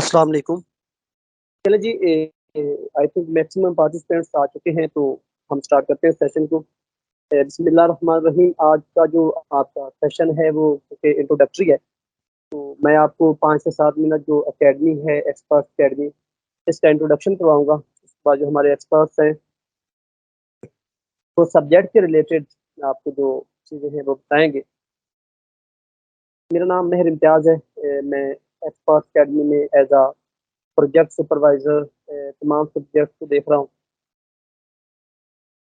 अस्सलाम वालेकुम। चले जी, आई थिंक मैक्सिमम पार्टिसिपेंट्स आ चुके हैं, तो हम स्टार्ट करते हैं सेशन को। बिस्मिल्लाह रहमान रहीम। आज का जो आपका सेशन है वो इंट्रोडक्टरी है। तो मैं आपको 5 से 7 मिनट जो एकेडमी है, एक्सपर्ट एकेडमी, इसका इंट्रोडक्शन करवाऊंगा। उसके बाद जो हमारे एक्सपर्ट्स हैं वो सब्जेक्ट के रिलेटेड आपको जो चीज़ें हैं वो बताएंगे। मेरा नाम महर इम्तियाज़ है। मैं एक्सपर्ट एकेडमी में एज आ प्रोजेक्ट सुपरवाइज़र तमाम सब्जेक्ट को देख रहा हूँ।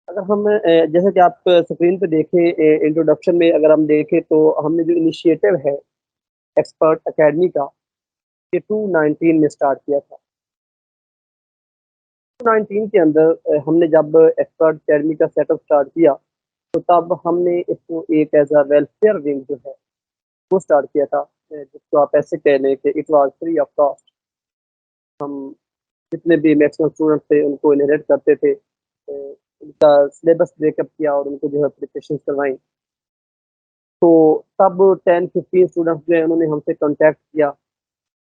अगर हम जैसे कि आप स्क्रीन पे देखें, इंट्रोडक्शन में अगर हम देखें तो हमने जो इनिशिएटिव है एक्सपर्ट एकेडमी का, ये 2019 में स्टार्ट किया था। 2019 के अंदर हमने जब एक्सपर्ट एकेडमी का सेटअप स्टार्ट किया, तो तब हमने इसको एक एज अ वेलफेयर विंग जो है वो स्टार्ट किया था, जिसको आप ऐसे कह लें कि it was free of cost. हम जितने भी मैक्सिमम स्टूडेंट थे उनको इनहेरिट करते थे, उनका सिलेबस ब्रेकअप किया और उनको जो है प्रिपरेशन करवाई। तो तब 10-15 स्टूडेंट्स जो है उन्होंने हमसे कांटेक्ट किया।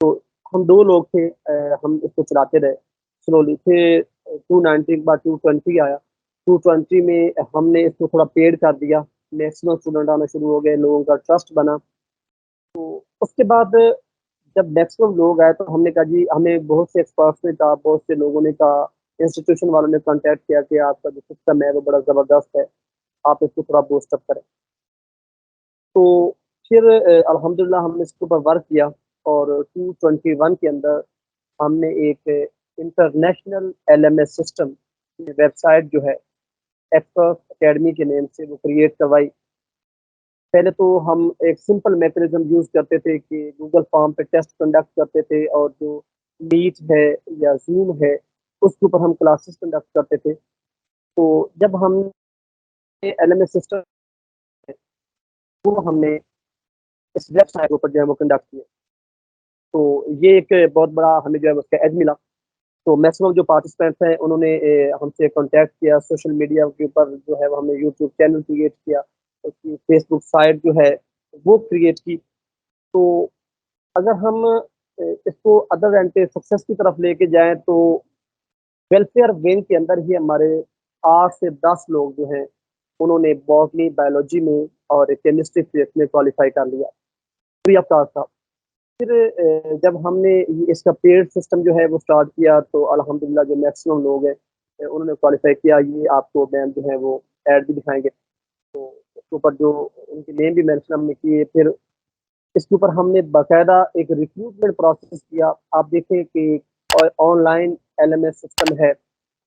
तो हम 2 लोग थे, हम इसको चलाते रहे स्लोली। फिर 290 के बाद 220 आया। 220 में हमने इसको थोड़ा पेड कर दिया, मैक्सिमम स्टूडेंट आना शुरू हो गए, लोगों का ट्रस्ट बना। तो उसके बाद जब मैक्सिमम लोग आए तो हमने कहा जी, हमें बहुत से एक्सपर्ट्स ने कहा, बहुत से लोगों ने कहा, इंस्टीट्यूशन वालों ने कांटेक्ट किया कि आपका जो सिस्टम है वो बड़ा ज़बरदस्त है, आप इसको थोड़ा बूस्ट अप करें। तो फिर अल्हम्दुलिल्लाह हमने इसके ऊपर वर्क किया और 221 के अंदर हमने एक इंटरनेशनल एलएमएस सिस्टम वेबसाइट जो है एक्सपर्ट एकेडमी के नेम से वो क्रिएट करवाई। पहले तो हम एक सिंपल मैकेनिज्म यूज़ करते थे कि गूगल फॉर्म पे टेस्ट कंडक्ट करते थे, और जो मीट है या ज़ूम है उसके ऊपर हम क्लासेस कंडक्ट करते थे। तो जब हमने एलएमएस सिस्टम वो हमने इस वेबसाइट के ऊपर जो है वो कंडक्ट किया, तो ये एक बहुत बड़ा हमें जो है उसका एज मिला। तो मैक्सिमम जो पार्टिसिपेंट्स हैं उन्होंने हमसे कांटेक्ट किया सोशल मीडिया के ऊपर, जो है वो हमने यूट्यूब चैनल क्रिएट किया, उसकी फेसबुक साइट जो है वो क्रिएट की। तो अगर हम इसको अदर एंड पे सक्सेस की तरफ लेके जाएं, तो वेलफेयर विंग के अंदर ही हमारे 8 से 10 लोग जो हैं उन्होंने बॉटनी, बायोलॉजी में और केमिस्ट्री फिजिक्स में क्वालिफाई कर लिया फ्री ऑफ कॉस्ट था। फिर जब हमने इसका पेड सिस्टम जो है वो स्टार्ट किया, तो अल्हम्दुलिल्लाह जो मैक्सिमम लोग हैं उन्होंने क्वालिफाई किया। ये आपको मैम जो है वो ऐड भी दिखाएंगे, तो इसके ऊपर जो उनके नेम भी मेंशन हमने किए। फिर इसके ऊपर हमने बाकायदा एक रिक्रूटमेंट प्रोसेस किया। आप देखें कि ऑनलाइन एलएमएस सिस्टम है,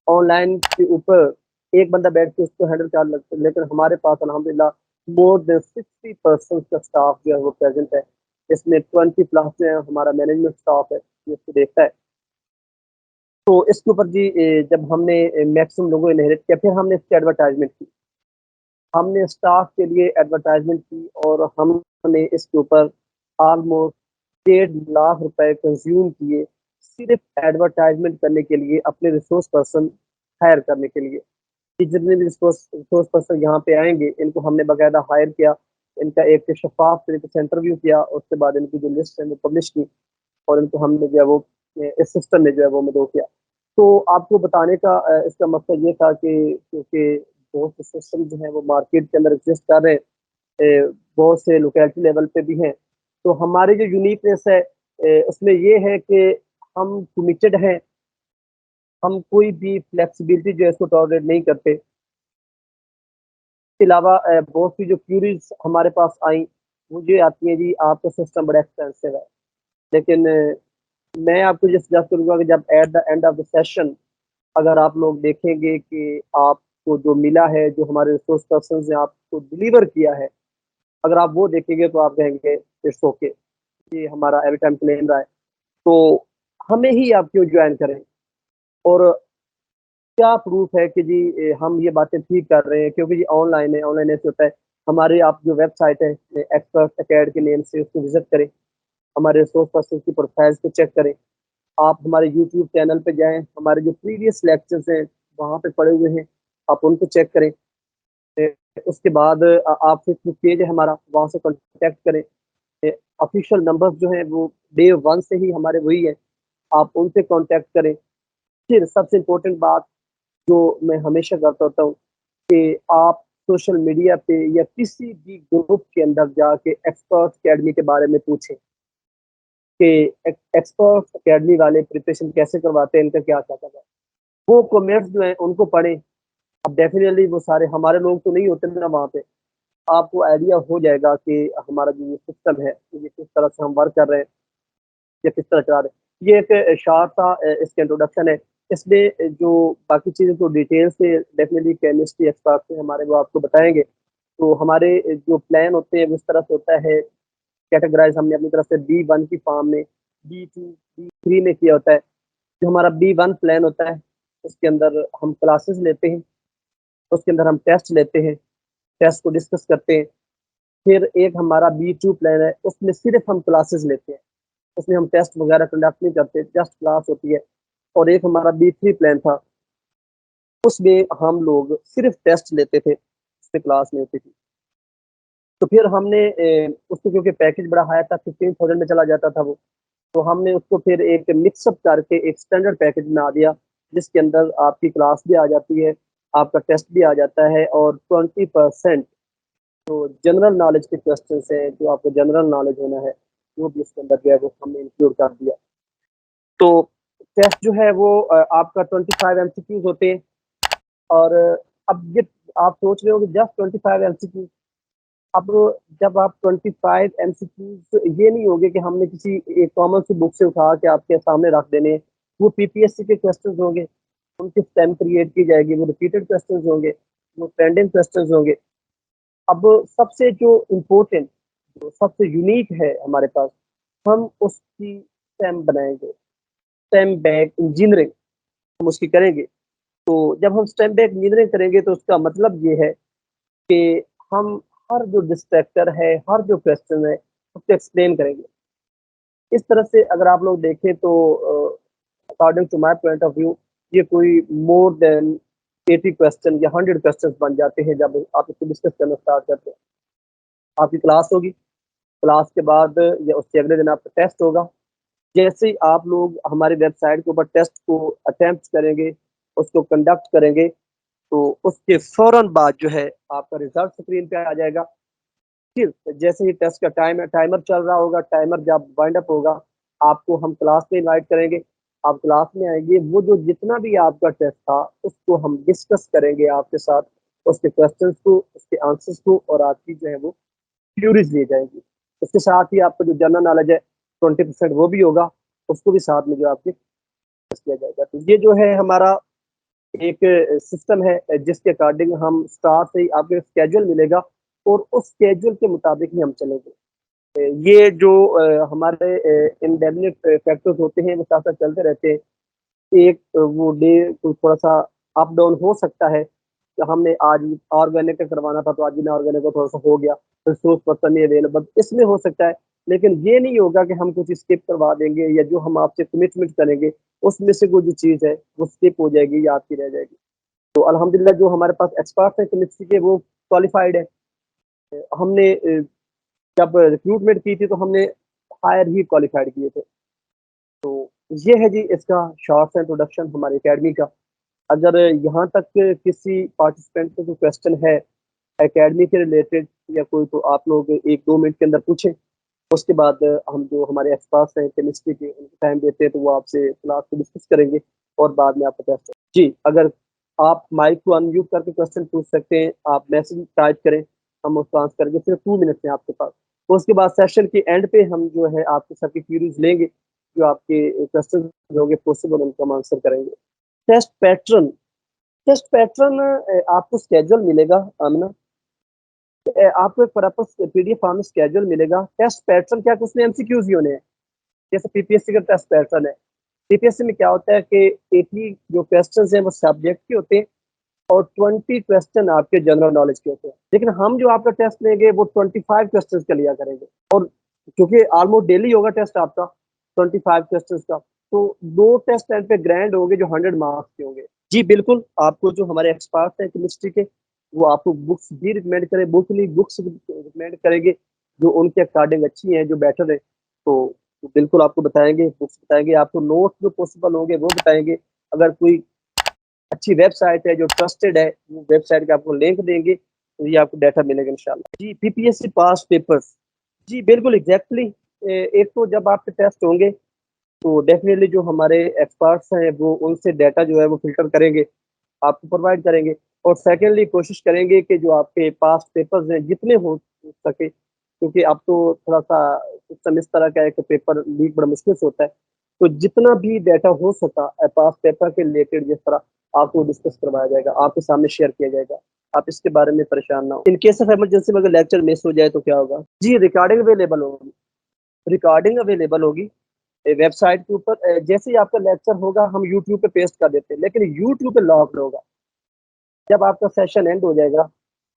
ऑनलाइन के ऊपर एक बंदा बैठ के उसको हैंडल कर लगता है, लेकिन हमारे पास अल्हम्दुलिल्लाह मोर देन 60% का स्टाफ जो है वो प्रेजेंट है। इसमें 20+ जो है हमारा मैनेजमेंट स्टाफ है जो इसको देखता है। तो इसके ऊपर जी जब हमने मैक्सिमम लोगों को इनहेरिट किया, फिर हमने इसकी एडवर्टाइजमेंट की। हमने स्टाफ के लिए एडवर्टाइजमेंट की और हमने इसके ऊपर ऑलमोस्ट 1.5 लाख रुपए कंज्यूम किए, सिर्फ एडवर्टाइजमेंट करने के लिए, अपने रिसोर्स पर्सन हायर करने के लिए। कि जितने भी रिसोर्स रिसोर्स पर्सन यहाँ पे आएंगे इनको हमने बाकायदा हायर किया, इनका एक शफाफ तरीके से इंटरव्यू किया, उसके बाद इनकी जो लिस्ट है वो पब्लिश की, और इनको हमने जो है वो इस सिस्टम में जो है वो मदो किया। तो आपको बताने का इसका मकसद ये था कि क्योंकि बहुत से सिस्टम जो है वो मार्केट के अंदर एग्जिस्ट कर रहे हैं, बहुत से लोकेलिटी लेवल पे भी हैं। तो हमारी जो यूनिकनेस है उसमें ये है कि हम कमिटेड हैं, हम कोई भी फ्लेक्सिबिलिटी जो है इसको टॉलरेट नहीं करते। इसके अलावा बहुत सी जो क्यूरीज हमारे पास आई, वो ये आती है जी आपका सिस्टम बड़ा एक्सपेंसिव है। लेकिन मैं आपको ये सजेस्ट करूँगा कि जब at the end of the session अगर आप लोग देखेंगे कि आपको जो मिला है, जो हमारे रिसोर्स पर्सन ने आपको डिलीवर किया है, अगर आप वो देखेंगे तो आप कहेंगे इट्स ओके, ये हमारा एवरी टाइम क्लेम रहा है, तो हमें ही आप क्यों ज्वाइन करें। और क्या प्रूफ है कि जी हम ये बातें ठीक कर रहे हैं, क्योंकि जी ऑनलाइन है, ऑनलाइन ऐसे होता है। हमारे आप जो वेबसाइट है एक्सपर्ट अकेड के नेम से, उसको विजिट करें, हमारे रिसोर्स पर्सन की प्रोफाइल्स को चेक करें। आप हमारे यूट्यूब चैनल पे जाएं, हमारे जो प्रीवियस लेक्चर्स हैं वहाँ पे पड़े हुए हैं, आप उनको चेक करें। उसके बाद आप फेसबुक पेज है हमारा, वहाँ से कॉन्टेक्ट करें। ऑफिशियल नंबर्स जो हैं वो डे 1 से ही हमारे वही है। आप उनसे कॉन्टैक्ट करें। फिर सबसे इम्पोर्टेंट बात जो मैं हमेशा करता होता हूँ कि आप सोशल मीडिया पे या किसी भी ग्रुप के अंदर जाके एक्सपर्ट अकेडमी के बारे में पूछें कि एक्सपर्ट अकेडमी वाले प्रिपरेशन कैसे करवाते हैं, इनका क्या क्या है। वो कमेंट्स जो हैं उनको पढ़ें। अब डेफिनेटली वो सारे हमारे लोग तो नहीं होते ना वहाँ पे, आपको आइडिया हो जाएगा कि हमारा जो ये सिस्टम है, ये किस तरह से हम वर्क कर रहे हैं या किस तरह चला रहे हैं। ये एक शॉर्ट सा इसका इंट्रोडक्शन है। इसमें जो बाकी चीज़ें तो डिटेल से डेफिनेटली केमिस्ट्री एक्सपर्ट से हमारे वो आपको बताएँगे। तो हमारे जो प्लान होते हैं वो इस तरह से होता है, कैटेगराइज़ हमने अपनी तरफ से B1 की फॉर्म में, B2, B3 में किया होता है। जो हमारा B1 प्लान होता है, उसके अंदर हम क्लासेस लेते हैं, उसके अंदर हम टेस्ट लेते हैं, टेस्ट को डिस्कस करते हैं। फिर एक हमारा B2 प्लान है, उसमें सिर्फ़ हम क्लासेस लेते हैं। उसमें हम टेस्ट वगैरह कंडक्ट नहीं करते, जस्ट क्लास होती है। और एक हमारा B3 प्लान था, उसमें हम लोग सिर्फ़ टेस्ट लेते थे, उसमें क्लास नहीं होती थी। तो फिर हमने उसको क्योंकि पैकेज बड़ा हाई था, 15,000 में चला जाता था वो, तो हमने उसको फिर एक मिक्सअप करके एक स्टैंडर्ड पैकेज बना दिया, जिसके अंदर आपकी क्लास भी आ जाती है, आपका टेस्ट भी आ जाता है और 20% जो जनरल नॉलेज के क्वेश्चंस हैं, जो आपको जनरल नॉलेज होना है, वो भी इसके अंदर जो है वो हमने इंक्लूड कर दिया। तो टेस्ट जो है वो आपका 25 एमसीक्यूज़ होते हैं। और अब ये आप सोच रहे हो कि जस्ट 25 एमसीक्यूज़, अब जब आप 25 एमसीक्यूज़, ये नहीं होंगे कि हमने किसी एक कॉमन सी बुक से उठा के आपके सामने रख देने हैं। वो पीपीएससी के क्वेश्चंस होंगे, उनकी स्टेम क्रिएट की जाएगी, वो रिपीटेड क्वेश्चंस होंगे, वो ट्रेंडिंग क्वेश्चंस होंगे। अब सबसे जो इम्पोर्टेंट, जो सबसे यूनिक है हमारे पास, हम उसकी स्टेम बनाएँगे, स्टेम बैक इंजीनियरिंग हम उसकी करेंगे। तो जब हम स्टेम बैक इंजीनियरिंग करेंगे तो उसका मतलब ये है कि हम हर जो डिस्ट्रैक्टर है, हर जो क्वेश्चन है, उसको एक्सप्लेन करेंगे। इस तरह से अगर आप लोग देखें तो according to my point of view, ये कोई मोर देन 80 क्वेश्चन या 100 क्वेश्चंस बन जाते हैं जब आप इसको डिस्कस करना स्टार्ट करते हैं। आपकी क्लास होगी, क्लास के बाद या उसके अगले दिन आपका टेस्ट होगा। जैसे ही आप लोग हमारी वेबसाइट के ऊपर टेस्ट को अटेम्प्ट करेंगे, उसको कंडक्ट करेंगे, तो उसके फ़ौरन बाद जो है आपका रिज़ल्ट स्क्रीन पे आ जाएगा। फिर जैसे ही टेस्ट का टाइमर चल रहा होगा, टाइमर जब वाइंड अप होगा, आपको हम क्लास में इनवाइट करेंगे। आप क्लास में आएँगे, वो जो जितना भी आपका टेस्ट था, उसको हम डिस्कस करेंगे आपके साथ, उसके क्वेश्चंस को, उसके आंसर्स को, और आपकी जो है वो थ्योरीज़ ली जाएँगी। उसके साथ ही आपका जो जनरल नॉलेज है, 20% वो भी होगा, उसको भी साथ में जो आपके किया जाएगा। तो ये जो है हमारा एक सिस्टम है, जिसके अकॉर्डिंग हम स्टार्ट से ही आपको स्केड्यूल मिलेगा और उस स्केड्यूल के मुताबिक ही हम चलेंगे। ये जो हमारे इनडेफिनिट फैक्टर्स होते हैं, वो साथ-साथ चलते रहते हैं। एक वो डे को थोड़ा-सा अप डाउन हो सकता है, कि हमने आज ऑर्गेनिक का करवाना था, तो आज इनऑर्गेनिक का थोड़ा-सा हो गया, रिसोर्स पर्सन नहीं अवेलेबल, इसमें हो सकता है। लेकिन ये नहीं होगा कि हम कुछ स्किप करवा देंगे या जो हम आपसे कमिटमेंट करेंगे, उसमें से कोई जो चीज़ है, वो स्किप हो जाएगी या आपकी रह जाएगी। तो अल्हम्दुलिल्लाह जो हमारे पास एक्सपर्ट हैं केमिस्ट्री के, वो क्वालिफाइड हैं। हमने जब रिक्रूटमेंट की थी तो हमने हायर ही क्वालिफाइड किए थे। तो ये है जी इसका शॉर्ट सा इंट्रोडक्शन हमारी अकेडमी का। अगर यहाँ तक किसी पार्टिसिपेंट को कोई क्वेश्चन है एकेडमी के रिलेटेड या कोई, तो आप लोग 1-2 मिनट के अंदर पूछें। उसके बाद हम जो हमारे एक्सपर्ट्स हैं केमिस्ट्री के, उनको टाइम देते हैं, तो वो आपसे क्लास को डिस्कस करेंगे और बाद में आपका टेस्ट जी, अगर आप माइक को अनम्यूट करके क्वेश्चन पूछ सकते हैं, आप मैसेज टाइप करें, हम उसको आंसर करेंगे, सिर्फ 2 मिनट्स हैं आपके पास। तो उसके बाद सेशन के एंड पे हम जो है आपके सबकी क्वेरीज लेंगे, जो आपके क्वेश्चन होंगे पॉसिबल, उनको हम आंसर करेंगे। टेस्ट पैटर्न, टेस्ट पैटर्न आपको स्केड्यूल मिलेगा आमना, आपको एक प्रॉपर पीडीएफ फॉर्म में स्केड्यूल मिलेगा। टेस्ट पैटर्न क्या है, उसमें एमसीक्यूज ही होने हैं, जैसे पीपीएससी का टेस्ट पैटर्न है। पीपीएससी में क्या होता है कि 80 जो क्वेश्चंस हैं वो सब्जेक्ट के होते हैं और 20 क्वेश्चन आपके जनरल नॉलेज के होते हैं। लेकिन हम जो आपका टेस्ट लेंगे वो 25 क्वेश्चंस का लिया करेंगे, और क्योंकि ऑलमोस्ट डेली होगा टेस्ट आपका 25 क्वेश्चंस का, तो 2 टेस्ट एंड पे ग्रैंड होंगे जो 100 मार्क्स के होंगे। जी बिल्कुल, आपको जो हमारे एक्सपर्ट हैं केमिस्ट्री के, वो आपको बुक्स भी रिकमेंड करें, बुक नहीं बुक्स रिकमेंड करेंगे, जो उनके अकॉर्डिंग अच्छी हैं, जो बेटर है। तो तो बिल्कुल आपको बताएँगे, बुक्स बताएँगे, आपको नोट्स जो पॉसिबल होंगे वो बताएँगे। अगर कोई अच्छी वेबसाइट है जो ट्रस्टेड है, वो वेबसाइट का आपको लिंक देंगे, तो ये आपको डाटा मिलेगा इंशाल्लाह। जी, पीपीएससी पास पेपर्स। जी, बिल्कुल एग्ज़ैक्टली एक तो जब आपके टेस्ट होंगे, तो डेफ़िनिटली जो हमारे एक्सपर्ट्स हैं, वो उनसे डाटा जो है वो फ़िल्टर करेंगे, आपको प्रोवाइड करेंगे और सेकंडली कोशिश करेंगे कि जो आपके पास पेपर्स हैं, जितने हो सके क्योंकि अब तो थोड़ा-सा सिस्टम इस तरह का है कि पेपर लीक बड़ा मुश्किल से होता है। तो जितना भी डाटा हो सका पास पेपर के रिलेटेड जिस तरह आपको डिस्कस करवाया जाएगा, आपके सामने शेयर किया जाएगा। आप इसके बारे में परेशान ना हो। इन केस ऑफ इमरजेंसी में अगर लेक्चर मिस हो जाए तो क्या होगा? जी, रिकॉर्डिंग अवेलेबल होगी। रिकॉर्डिंग अवेलेबल होगी वेबसाइट के ऊपर जैसे ही आपका लेक्चर होगा हम यूट्यूब पे पेस्ट कर देते हैं, लेकिन यूट्यूब पे लॉक्ड होगा। जब आपका सेशन एंड हो जाएगा,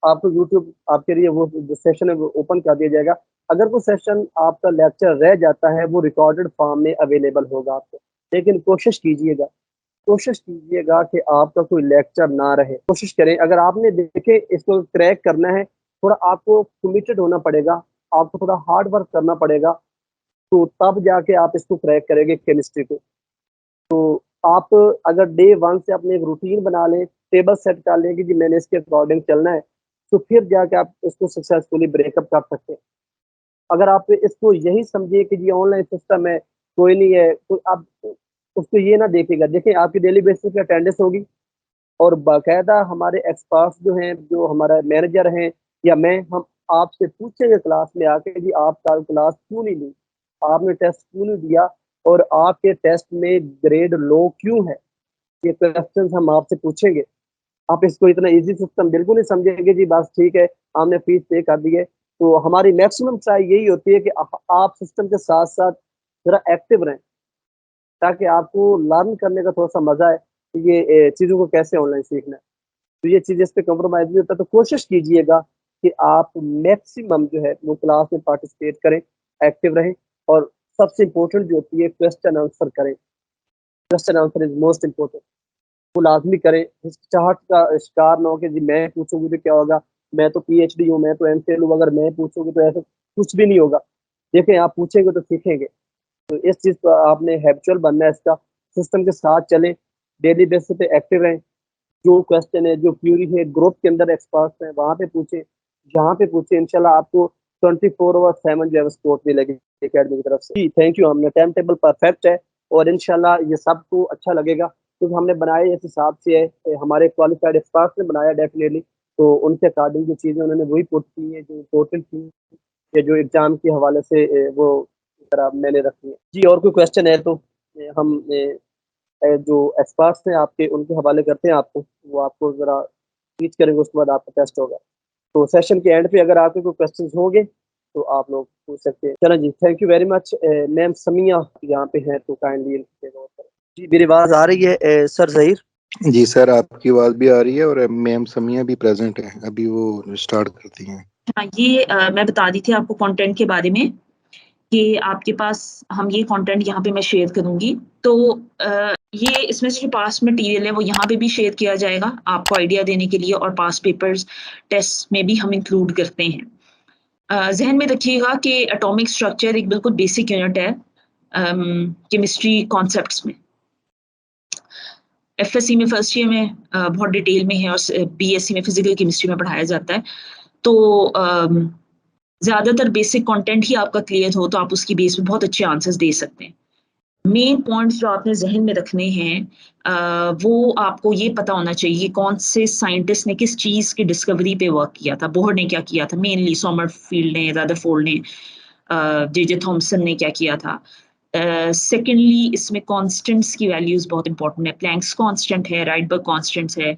आपको यूट्यूब आपके लिए वो जो सेशन है वो ओपन कर दिया जाएगा। अगर वो सेशन आपका लेक्चर रह जाता है, वो रिकॉर्डेड फॉर्म में अवेलेबल होगा आपको। लेकिन कोशिश कीजिएगा कि आपका कोई लेक्चर ना रहे। कोशिश करें अगर आपने देखे इसको क्रैक करना है, थोड़ा आपको कमिटेड होना पड़ेगा, आपको थोड़ा हार्ड वर्क करना पड़ेगा, तो तब जाके आप इसको क्रैक करेंगे केमिस्ट्री को। तो आप अगर डे 1 से अपने एक रूटीन बना लें, टेबल सेट कर लें कि जी मैंने इसके अकॉर्डिंग चलना है, तो फिर जाके आप इसको सक्सेसफुली ब्रेकअप कर सकते हैं। अगर आप इसको यही समझिए कि जी ऑनलाइन सिस्टम है, कोई नहीं है, तो आप उसको ये ना देखिएगा। देखिए आपकी डेली बेसिस पे अटेंडेंस होगी और बाकायदा हमारे एक्सपर्ट्स जो हैं, जो हमारा मैनेजर हैं या मैं, हम आपसे पूछेंगे क्लास में आके जी आप कल क्लास क्यों नहीं ली? आपने टेस्ट क्यों नहीं दिया और आपके टेस्ट में ग्रेड लो क्यों है? ये क्वेश्चंस हम आपसे पूछेंगे। आप इसको इतना ईज़ी सिस्टम बिल्कुल नहीं समझेंगे जी बस ठीक है, हमने फीस पे कर दी है। तो हमारी मैक्सिमम ट्राई यही होती है कि आप सिस्टम के साथ-साथ ज़रा एक्टिव रहें, ताकि आपको लर्न करने का थोड़ा-सा मज़ा आए, कि ये चीज़ों को कैसे ऑनलाइन सीखना है। तो ये चीज़ इस पे कॉम्प्रोमाइज़ नहीं होता, तो कोशिश कीजिएगा कि आप मैक्सिमम जो है वो क्लास में पार्टिसिपेट करें, एक्टिव रहें और सबसे इम्पोर्टेंट जो होती है क्वेश्चन आंसर करें। Question answer is most important. वो लाज़मी करें, हिचकिचाहट का शिकार ना हो कि जी मैं पूछूँगी तो क्या होगा? मैं तो पीएचडी हूँ, मैं तो एमफिल हूँ, अगर मैं पूछूँगी तो ऐसा कुछ भी नहीं होगा। देखें आप पूछेंगे तो सीखेंगे। तो इस चीज़ को आपने हैबिचुअल बनना है इसका, सिस्टम के साथ चलें, डेली बेसिस पे एक्टिव रहें। जो क्वेश्चन है, जो क्वेरी है, ग्रुप के अंदर एक्सपर्ट्स हैं, वहाँ पे पूछें, जहाँ पे पूछें इंशाल्लाह आपको 24/7 जो है वो सपोर्ट मिलेगी अकेडमी की तरफ से। जी, थैंक यू। हमने टाइम टेबल परफेक्ट है और इंशाल्लाह ये सबको अच्छा लगेगा क्योंकि हमने बनाया इस हिसाब से है, हमारे क्वालिफाइड एक्सपर्ट्स ने बनाया डेफिनिटली, तो उनके अकॉर्डिंग जो चीज़ें उन्होंने वही पुट की हैं, जो इम्पोर्टेंट थी या जो एग्ज़ाम के हवाले से वो तरह मैंने रखी है। जी, और कोई क्वेश्चन है तो हम जो एक्सपर्ट्स हैं आपके उनके हवाले करते हैं आपको, वो आपको ज़रा टीच करेंगे उसके बाद आपका टेस्ट होगा। तो सेशन के एंड पे अगर आपके कोई क्वेश्चंस होंगे, तो आप लोग पूछ सकते हैं। चलें जी, thank you very much ma'am Samiya यहाँ पे हैं तो काइंडली इनके गौर करें। जी, मेरी आवाज़ आ रही है सर ज़हीर? जी सर, आपकी आवाज़ भी आ रही है और मैम समिया भी प्रेज़ेंट हैं, अभी वो स्टार्ट करती हैं। हाँ, ये मैं बता रही थी आपको कंटेंट के बारे में कि आपके पास हम ये कंटेंट यहाँ पे मैं शेयर करूँगी। तो ये इसमें से जो पास्ट मटीरियल है वो यहाँ पे भी शेयर किया जाएगा आपको आइडिया देने के लिए और पास्ट पेपर्स टेस्ट में भी हम इंक्लूड करते हैं। ज़हन में रखिएगा कि एटॉमिक स्ट्रक्चर एक बिल्कुल बेसिक यूनिट है केमिस्ट्री कॉन्सेप्ट्स में। एफएससी में फर्स्ट ईयर में बहुत डिटेल में है और बीएससी में फिजिकल केमिस्ट्री में पढ़ाया जाता है। तो ज़्यादातर बेसिक कंटेंट ही आपका क्लियर हो तो आप उसकी बेस पे बहुत अच्छे आंसर्स दे सकते हैं। मेन पॉइंट्स जो आपने ज़हन में रखने हैं वो आपको ये पता होना चाहिए कौन से साइंटिस्ट ने किस चीज़ की डिस्कवरी पे वर्क किया था। बोहर ने क्या किया था, मेनली सोमरफील्ड ने, रदरफोर्ड ने, जे थॉमसन ने क्या किया था। सेकेंडली इसमें कॉन्स्टेंट्स की वैल्यूज़ बहुत इंपॉर्टेंट है। प्लैंक्स कॉन्स्टेंट है, राइडबर्ग कॉन्स्टेंट्स है,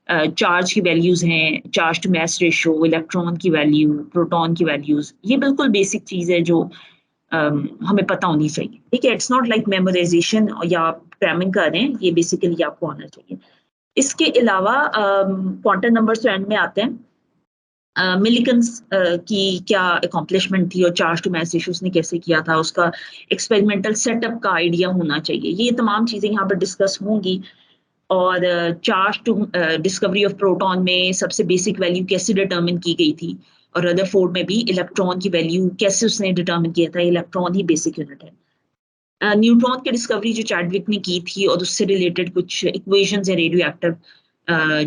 चार्ज की वैल्यूज़ हैं, charge to mass ratio, electron की वैल्यू, प्रोटॉन की वैल्यूज़। ये बिल्कुल बेसिक चीज़ है जो हमें पता होनी चाहिए। ठीक है, इट्स नॉट लाइक मेमोराइजेशन या आप क्रैमिंग कर रहे हैं, ये बेसिकली आपको आना चाहिए। इसके अलावा क्वांटम नंबर्स तो एंड में आते हैं। मिलिकन्स की क्या अकॉम्प्लिशमेंट थी और चार्ज टू मैस रेशो उसने कैसे किया था, उसका एक्सपेरिमेंटल सेटअप का आइडिया होना चाहिए। ये तमाम चीज़ें यहाँ पर डिस्कस होंगी। और charge to discovery of proton में सबसे बेसिक वैल्यू कैसे डिटरमिन की गई थी और रदरफोर्ड में भी इलेक्ट्रॉन की वैल्यू कैसे उसने डिटरमिन किया था। इलेक्ट्रॉन ही बेसिक यूनिट है। न्यूट्रॉन की डिस्कवरी जो चैडविक ने की थी और उससे रिलेटेड कुछ इक्वेशंस है रेडियो एक्टिव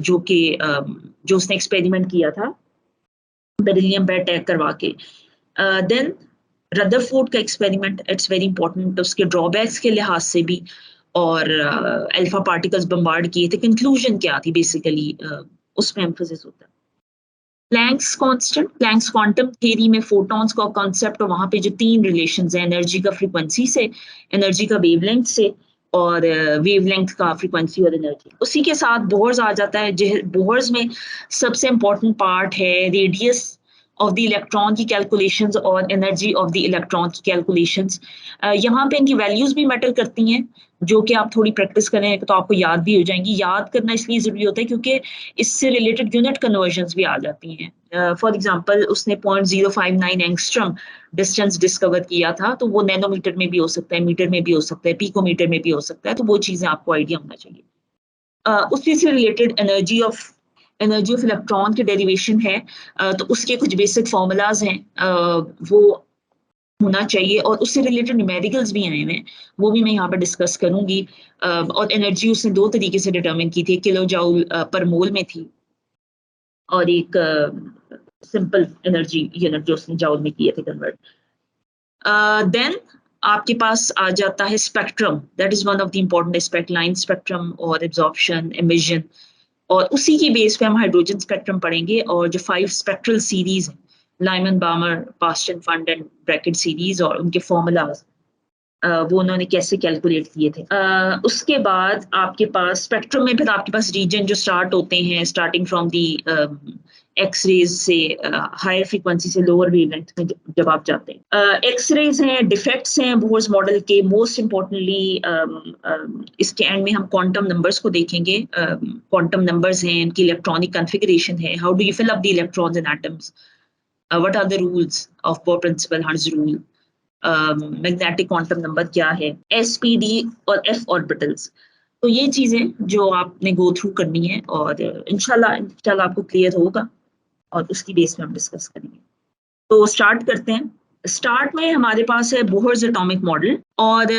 जो उसने एक्सपेरिमेंट किया था बेरिलियम पे अटैक करवा के। देन रदरफोर्ड का एक्सपेरिमेंट, इट्स वेरी इंपॉर्टेंट उसके ड्रॉबैक्स के लिहाज से भी, और अल्फा पार्टिकल्स बम्बार्ड किए थे। कंक्लूजन क्या थी बेसिकली उसमें एम्फोसिस होता है। Planck's constant, Planck's quantum theory में फोटॉन्स का कॉन्सेप्ट, और वहां पे जो 3 रिलेशंस हैं, एनर्जी का फ्रीक्वेंसी से, एनर्जी का वेवलेंथ से, और वेवलेंथ का फ्रीक्वेंसी और एनर्जी। उसी के साथ बोहर्स आ जाता है। बोहर्स में सबसे इंपॉर्टेंट पार्ट है रेडियस ऑफ द इलेक्ट्रॉन की कैलकुलेशंस और एनर्जी ऑफ द इलेक्ट्रॉन की कैलकुलेशंस। यहाँ पे इनकी वैल्यूज भी मैटर करती हैं, जो कि आप थोड़ी प्रैक्टिस करें तो आपको याद भी हो जाएंगी। याद करना इसलिए जरूरी होता है क्योंकि इससे रिलेटेड यूनिट कन्वर्जन्स भी आ जाती हैं। फॉर एग्जांपल उसने 0.059 एंगस्ट्रम डिस्टेंस डिस्कवर किया था, तो वो नैनोमीटर में भी हो सकता है, मीटर में भी हो सकता है, पिकोमीटर में भी हो सकता है, तो वो चीजें आपको आइडिया होना चाहिए। उसी से रिलेटेड एनर्जी ऑफ इलेक्ट्रॉन की डेरिवेशन है, तो उसके कुछ बेसिक फॉर्मूलाज हैं, वो होना चाहिए, और उससे रिलेटेड न्यूमेरिकल्स भी आए हैं, वो भी मैं यहाँ पर डिस्कस करूंगी। और एनर्जी उसने 2 तरीके से डिटरमिन की थी, किलो जाउल पर मोल में थी, और एक सिंपल एनर्जी यूनिट जो उसने जाउल में किए थे कन्वर्ट। देन आपके पास आ जाता है spectrum, that is one of the important aspect, line spectrum और एब्जॉर्प्शन, एमिशन, और उसी की बेस पे हम हाइड्रोजन स्पेक्ट्रम पढ़ेंगे, और जो 5 स्पेक्ट्रल सीरीज हैं, Lyman बामर, Paschen, fund and Brackett series, और उनके फॉर्मूलाज वो उन्होंने कैसे कैलकुलेट किए थे। उसके बाद आपके पास स्पेक्ट्रम में फिर आपके पास रीजन जो स्टार्ट होते हैं, starting from the X rays से हायर फ्रीक्वेंसी से लोअर वेवलेंथ में जब आप जाते हैं। एक्स रेज हैं, डिफेक्ट्स हैं बोहर्स मॉडल के। मोस्ट इम्पोर्टेंटली इसके एंड में हम क्वांटम नंबर्स को देखेंगे। क्वांटम नंबर्स हैं, इनकी इलेक्ट्रॉनिक कॉन्फ़िगरेशन है, how do you fill up the electrons in atoms, what are the rules of bore principle, Hertz rule, magnetic quantum number क्या है, एसपीडी और एफ ऑर्बिटल्स। तो ये चीजें जो आपने गो थ्रू करनी है, और इंशाल्लाह आपको क्लियर होगा, और उसकी बेस में हम डिस्कस करेंगे। तो स्टार्ट करते हैं। स्टार्ट में हमारे पास है बोहर्स एटॉमिक मॉडल, और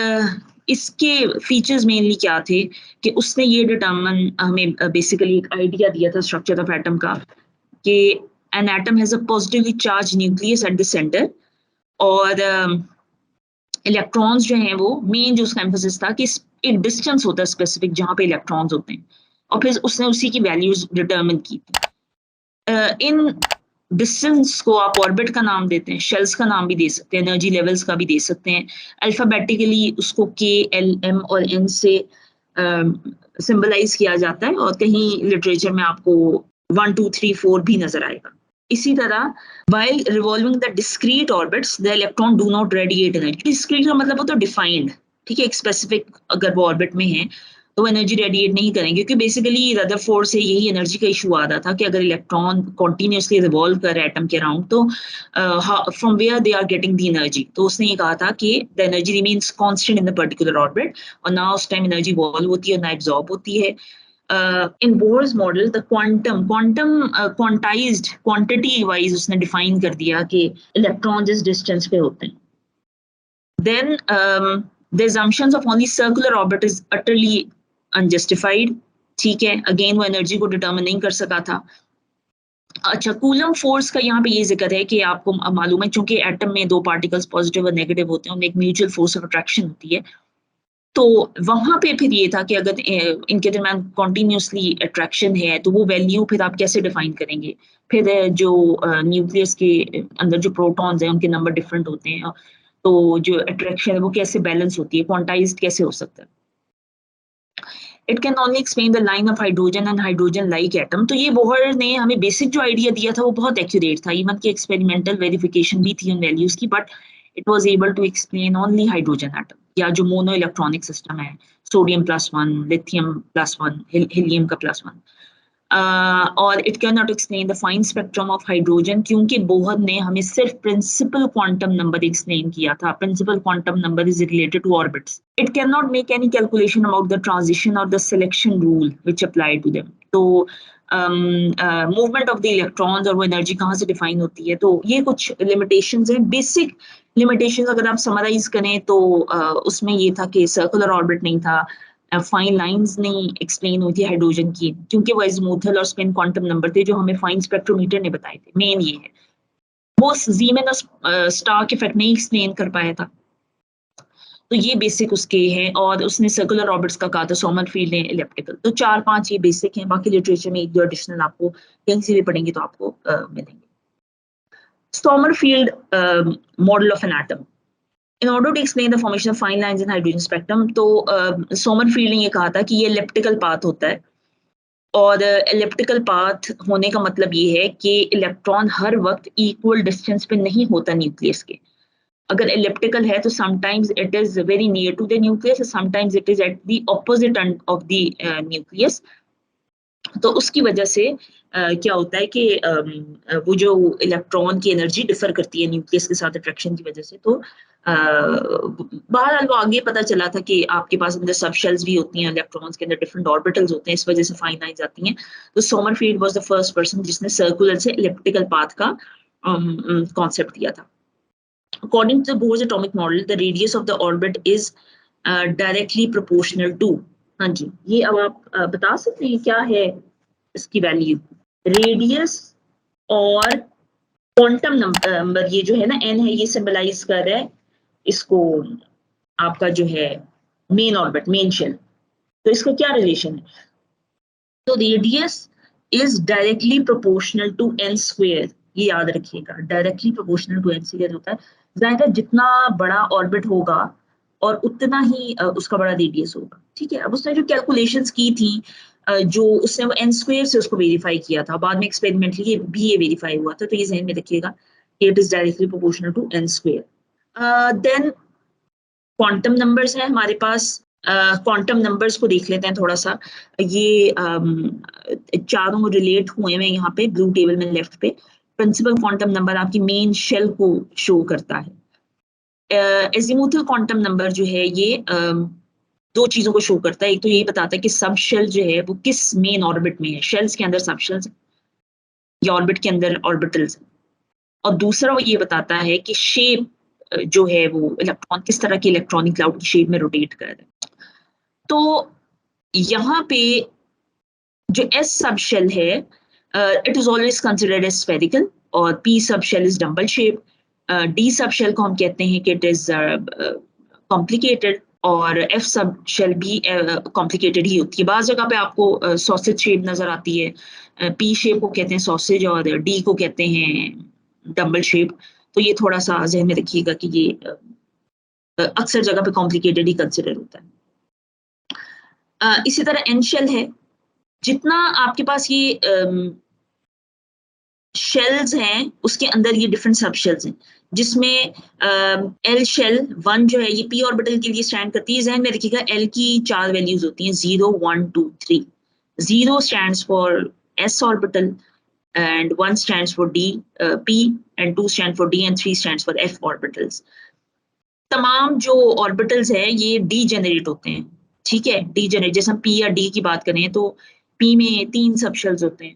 इसके फीचर्स मेनली क्या थे कि उसने ये डिटरमिन हमें बेसिकली एक आइडिया दिया था स्ट्रक्चर ऑफ एटम का, कि an atom has a positively charge nucleus at the centre, और इलेक्ट्रॉन्स जो हैं वो मेन जो उसका एम्फोसिस था कि एक डिस्टेंस होता है स्पेसिफिक जहां पे इलेक्ट्रॉन्स होते हैं, और फिर उसने उसी की वैल्यूज डिटरमिन की थी। इन डिस्टेंस को आप ऑर्बिट का नाम देते हैं, शेल्स का नाम भी दे सकते हैं, एनर्जी लेवल्स का भी दे सकते हैं। अल्फाबेटिकली उसको के, एल, एम और एन से सिंबलाइज किया जाता है, और कहीं लिटरेचर में आपको 1, 2, 3, 4 भी नजर आएगा। इसी तरह while revolving the discrete orbits the electron do not radiate energy। discrete का मतलब होता है डिफाइंड, ठीक है, एक स्पेसिफिक अगर वो ऑर्बिट में है तो वो एनर्जी रेडिएट नहीं करेंगे, क्योंकि बेसिकली रदरफोर्ड से यही एनर्जी का इशू आ रहा था कि अगर इलेक्ट्रॉन कॉन्टिन्यूसली रिवॉल्व कर एटम के अराउंड, तो from where they are getting the energy. तो उसने ये कहा था कि the energy remains constant in the particular orbit, और ना उस टाइम एनर्जी वॉल्व होती है ना एब्जॉर्ब होती है। In Bohr's model, the quantized quantity wise उसने define कर दिया कि electrons इस distance पे होते हैं। Then the assumptions of only circular orbit is utterly unjustified। ठीक है, again वो energy को determine नहीं कर सका था। अच्छा, कूलम फोर्स का यहाँ पे ये जिक्र है कि आपको मालूम है, चूंकि एटम में 2 पार्टिकल्स पॉजिटिव और नेगेटिव होते हैं, उनमें एक म्यूचुअल फोर्स ऑफ अट्रैक्शन होती है, तो वहां पे फिर ये था कि अगर इनके दरम्यान कॉन्टिन्यूसली अट्रैक्शन है तो वो वैल्यू फिर आप कैसे डिफाइन करेंगे। फिर जो न्यूक्लियस के अंदर जो प्रोटॉन्स हैं उनके नंबर डिफरेंट होते हैं, तो जो अट्रैक्शन है वो कैसे बैलेंस होती है, क्वांटाइज्ड कैसे हो सकता है। It can only explain the line of hydrogen and hydrogen like atom. तो ये बोहर ने हमें बेसिक जो आइडिया दिया था वो बहुत एक्यूरेट था, इवन की एक्सपेरिमेंटल वेरिफिकेशन भी थी उन वैल्यूज की, but it was able to explain only hydrogen atom, या जो मोनो इलेक्ट्रॉनिक सिस्टम है, सोडियम +1, लिथियम +1, हीलियम का +1, और it can not explain the fine spectrum of hydrogen, क्योंकि बोहर ने हमें सिर्फ प्रिंसिपल क्वांटम नंबर एक्सप्लेन किया था। Principal quantum number is related to orbits. It can not make any calculation about the transition और the selection rule which apply to them. तो movement of the electrons और वो energy कहाँ से define होती है, तो ये कुछ लिमिटेशंस हैं। बेसिक लिमिटेशंस अगर आप समराइज करें तो उसमें ये था कि सर्कुलर ऑर्बिट नहीं था, फाइन लाइंस नहीं एक्सप्लेन हुई थी हाइड्रोजन की, क्योंकि वो अज़ीमुथल और स्पिन क्वांटम नंबर थे जो हमें फाइन स्पेक्ट्रोमीटर ने बताए थे। मेन ये है, वो ज़ीमैन और स्टार्क इफेक्ट नहीं एक्सप्लेन कर पाया था। तो ये बेसिक उसके हैं, और उसने सर्कुलर ऑर्बिट्स का कहा था, सोमरफील्ड ने इलिप्टिकल। तो 4-5 ये बेसिक हैं, बाकी लिटरेचर में 1-2 एडिशनल आपको कहीं से भी पढ़ेंगे तो आपको मिलेंगे। Sommerfeld model of an atom, in order to explain the formation of fine lines in hydrogen spectrum, तो सोमरफील्ड ने ये कहा था कि ये एलिप्टिकल पाथ होता है, और एलिप्टिकल पाथ होने का मतलब ये है कि इलेक्ट्रॉन हर वक्त इक्वल डिस्टेंस पे नहीं होता न्यूक्लियस के। अगर एलिप्टिकल है तो sometimes it is very near to the nucleus, sometimes it is at the opposite end of the nucleus. तो उसकी वजह से क्या होता है कि वो जो इलेक्ट्रॉन की एनर्जी डिफर करती है न्यूक्लियस के साथ अट्रैक्शन की वजह से। तो बहरहाल वो आगे पता चला था कि आपके पास अंदर सब शेल्स भी होती हैं, इलेक्ट्रॉन्स के अंदर डिफरेंट ऑर्बिटल्स होते हैं, इस वजह से फाइन लाइंस आती हैं। तो Sommerfeld was the first person जिसने सर्कुलर से इलिप्टिकल पाथ का कॉन्सेप्ट दिया था। According to the Bohr's atomic model, the radius of the orbit is directly proportional to, हाँ जी, ये अब आप बता सकते हैं क्या है इसकी वैल्यू? रेडियस और क्वांटम नंबर, ये जो है ना n है, ये सिंबलाइज कर रहा है इसको आपका जो है मेन ऑर्बिट, मेन शेल। तो इसका क्या रिलेशन है? तो radius is directly proportional to n square, ये याद रखिएगा, directly proportional to n square होता है। जाहिर है जितना बड़ा ऑर्बिट होगा और उतना ही उसका बड़ा रेडियस होगा, ठीक है। अब उसने जो कैलकुलेशंस की थी, जो उसने वो n स्क्वायर से उसको वेरीफाई किया था, बाद में एक्सपेरिमेंटली भी ये वेरीफाई हुआ था, तो ये ध्यान में रखिएगा कि it is directly proportional to n square. Then quantum numbers है हमारे पास। क्वांटम नंबर्स को देख लेते हैं थोड़ा सा। ये चारों रिलेट हुए हैं यहाँ पे ब्लू टेबल में लेफ्ट पे। प्रिंसिपल क्वांटम नंबर आपकी मेन शेल को शो करता है। एजीमुथल क्वांटम नंबर जो है ये दो चीजों को शो करता है। एक तो यही बताता है कि सब शेल जो है वो किस मेन ऑर्बिट में है, शेल्स के अंदर सब शेल्स या ऑर्बिट के अंदर ऑर्बिटल्स, और दूसरा वो ये बताता है कि शेप जो है वो इलेक्ट्रॉन किस तरह की इलेक्ट्रॉनिक क्लाउड की शेप में रोटेट कर रहा है। तो यहाँ पे जो S सब शेल है, it is always considered as spherical, और P sub shell is dumbbell shape. D sub shell को हम कहते हैं कि इट इज कॉम्प्लिकेटेड, और F सब शेल भी कॉम्प्लिकेटेड ही होती है। बाज़ जगह पे आपको सॉसेज शेप नजर आती है, P शेप को कहते हैं सॉसेज, और D को कहते हैं डम्बल शेप। तो ये थोड़ा सा ज़हन में रखिएगा कि ये अक्सर जगह पे कॉम्प्लिकेटेड ही कंसिडर होता है। इसी तरह N शेल है। जितना आपके पास ये शेल्स हैं उसके अंदर ये डिफरेंट सब शेल्स हैं, जिसमें L शेल 1 जो है ये p ऑर्बिटल के लिए स्टैंड करती है। ज़हन में रखिएगा L की 4 वैल्यूज होती हैं, 0, 1, 2, 3। 0 stands for S orbital, and 1 stands for D, P, and 2 stand for D, and 3 stands for F orbitals. तमाम जो ऑर्बिटल्स है ये डीजेनरेट होते हैं, ठीक है। डीजेनरेट, जैसे हम P या D की बात करें तो P में 3 सब शेल्स होते हैं।